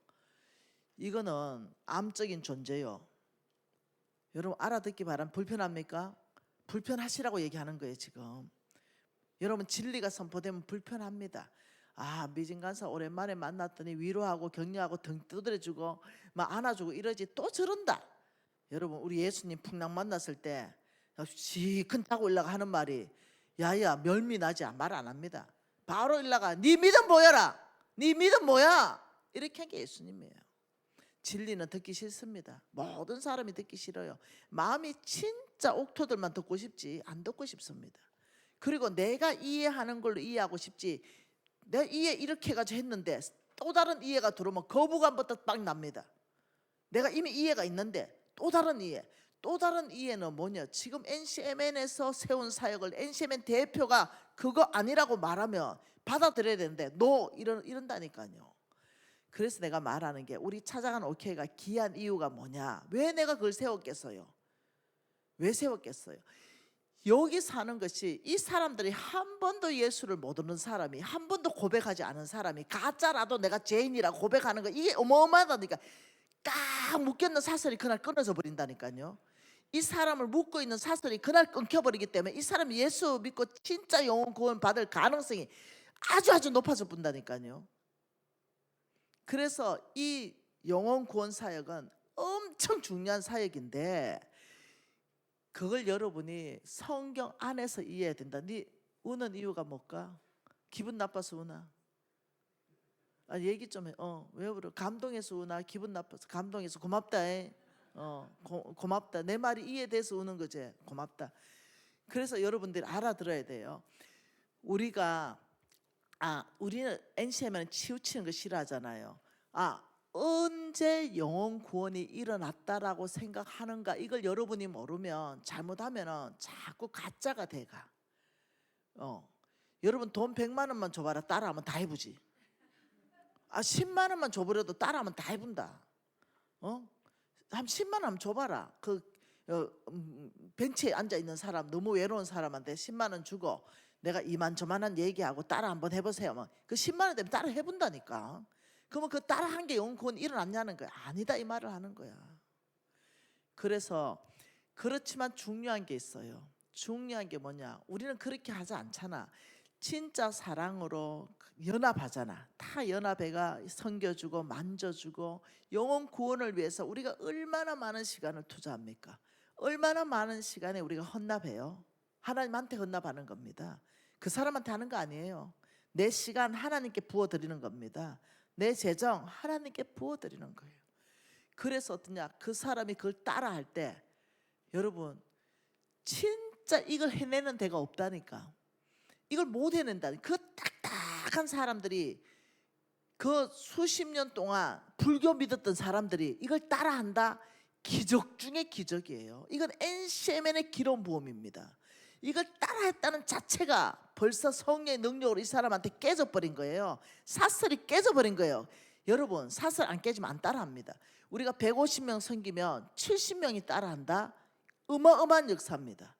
이거는 암적인 존재요. 여러분, 알아듣기 바람. 불편합니까? 불편하시라고 얘기하는 거예요 지금. 여러분, 진리가 선포되면 불편합니다. 미진 간사 오랜만에 만났더니 위로하고 격려하고 등 두드려주고 막 안아주고 이러지 또 저런다. 여러분, 우리 예수님 풍랑 만났을 때 시큰 타고 올라가 하는 말이 야야 멸미 나지 말 안 합니다. 바로 올라가 네 믿음 보여라. 네 믿음 뭐야? 이렇게 한 게 예수님이에요. 진리는 듣기 싫습니다. 모든 사람이 듣기 싫어요. 마음이 진짜 옥토들만 듣고 싶지 안 듣고 싶습니다. 그리고 내가 이해하는 걸로 이해하고 싶지, 내가 이해 이렇게 해가지고 했는데 또 다른 이해가 들어오면 거부감부터 빡 납니다. 내가 이미 이해가 있는데 또 다른 이해, 또 다른 이해는 뭐냐? 지금 NCMN에서 세운 사역을 NCMN 대표가 그거 아니라고 말하면 받아들여야 되는데 이런다니까요. 그래서 내가 말하는 게 우리 찾아간 오케이가 귀한 이유가 뭐냐? 왜 내가 그걸 세웠겠어요? 왜 세웠겠어요? 여기 사는 것이 이 사람들이 한 번도 예수를 못 얻는 사람이, 한 번도 고백하지 않은 사람이 가짜라도 내가 죄인이라고 고백하는 거, 이게 어마어마하다니까. 딱 묶여있는 사슬이 그날 끊어져 버린다니까요. 이 사람을 묶고 있는 사슬이 그날 끊겨버리기 때문에 이 사람이 예수 믿고 진짜 영혼 구원 받을 가능성이 아주 높아져 본다니까요. 그래서 이 영혼 구원 사역은 엄청 중요한 사역인데, 그걸 여러분이 성경 안에서 이해해야 된다. 네 우는 이유가 뭘까? 기분 나빠서 우나? 얘기 좀 해. 왜 울어? 감동해서 우나? 기분 나빠서? 감동해서 고맙다. 고맙다. 내 말이 이해돼서 우는 거지. 고맙다. 그래서 여러분들이 알아들어야 돼요. 우리는 NCM은 치우치는 거 싫어하잖아요. 언제 영혼 구원이 일어났다라고 생각하는가, 이걸 여러분이 모르면, 잘못하면 자꾸 가짜가 돼가. 여러분 돈 100만 원만 줘봐라, 따라하면 다 해보지. 10만 원만 줘버려도 따라하면 다 해본다. 한 10만 원 줘봐라. 벤치에 앉아 있는 사람, 너무 외로운 사람한테 10만 원 주고 내가 이만저만한 얘기하고 따라 한번 해보세요. 그 10만 원 되면 따라 해본다니까. 그러면 그 따라한 게 영혼 구원 일어났냐는 거야. 아니다, 이 말을 하는 거야. 그래서 그렇지만 중요한 게 있어요. 중요한 게 뭐냐? 우리는 그렇게 하지 않잖아. 진짜 사랑으로 연합하잖아. 다 연합해가 섬겨주고 만져주고 영혼 구원을 위해서 우리가 얼마나 많은 시간을 투자합니까? 얼마나 많은 시간에 우리가 헌납해요? 하나님한테 헌납하는 겁니다. 그 사람한테 하는 거 아니에요. 내 시간 하나님께 부어드리는 겁니다. 내 재정 하나님께 부어드리는 거예요. 그래서 어떠냐? 그 사람이 그걸 따라할 때 여러분 진짜 이걸 해내는 데가 없다니까. 이걸 못 해낸다. 그 딱딱한 사람들이, 그 수십 년 동안 불교 믿었던 사람들이 이걸 따라한다? 기적 중에 기적이에요. 이건 NCMN의 기록 부음입니다. 이걸 따라했다는 자체가 벌써 성령의 능력으로 이 사람한테 깨져버린 거예요. 사슬이 깨져버린 거예요. 여러분 사슬 안 깨지면 안 따라합니다. 우리가 150명 섬기면 70명이 따라한다? 어마어마한 역사입니다.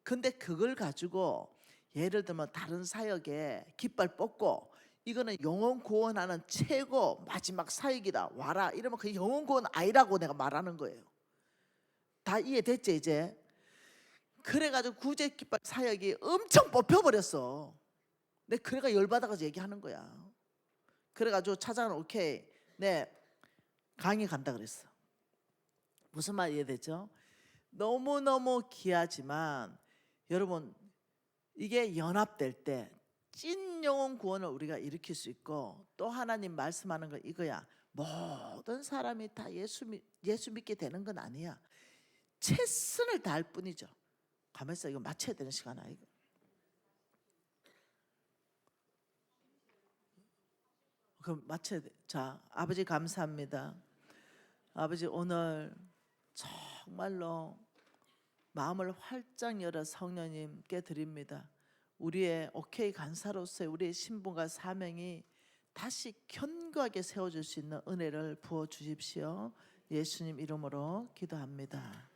근데 그걸 가지고 예를 들면 다른 사역에 깃발 뽑고 이거는 영혼 구원하는 최고 마지막 사역이다, 와라, 이러면 그 영혼 구원 아니라고 내가 말하는 거예요. 다 이해됐지 이제? 그래가지고 구제 깃발 사역이 엄청 뽑혀버렸어. 내가 그래가 열받아가지고 얘기하는 거야. 그래가지고 찾아가는 오케이, 네 강의 간다 그랬어. 무슨 말 이해되죠? 너무너무 귀하지만 여러분 이게 연합될 때 찐 영혼 구원을 우리가 일으킬 수 있고, 또 하나님 말씀하는 거 이거야. 모든 사람이 다 예수 믿게 되는 건 아니야. 최선을 다할 뿐이죠. 가만히 있어. 이거 맞춰야 되는 시간 아니고. 그럼 맞춰야 돼. 자, 아버지 감사합니다. 아버지 오늘 정말로 마음을 활짝 열어 성령님께 드립니다. 우리의 오케이 간사로서의 우리의 신분과 사명이 다시 견고하게 세워줄 수 있는 은혜를 부어 주십시오. 예수님 이름으로 기도합니다.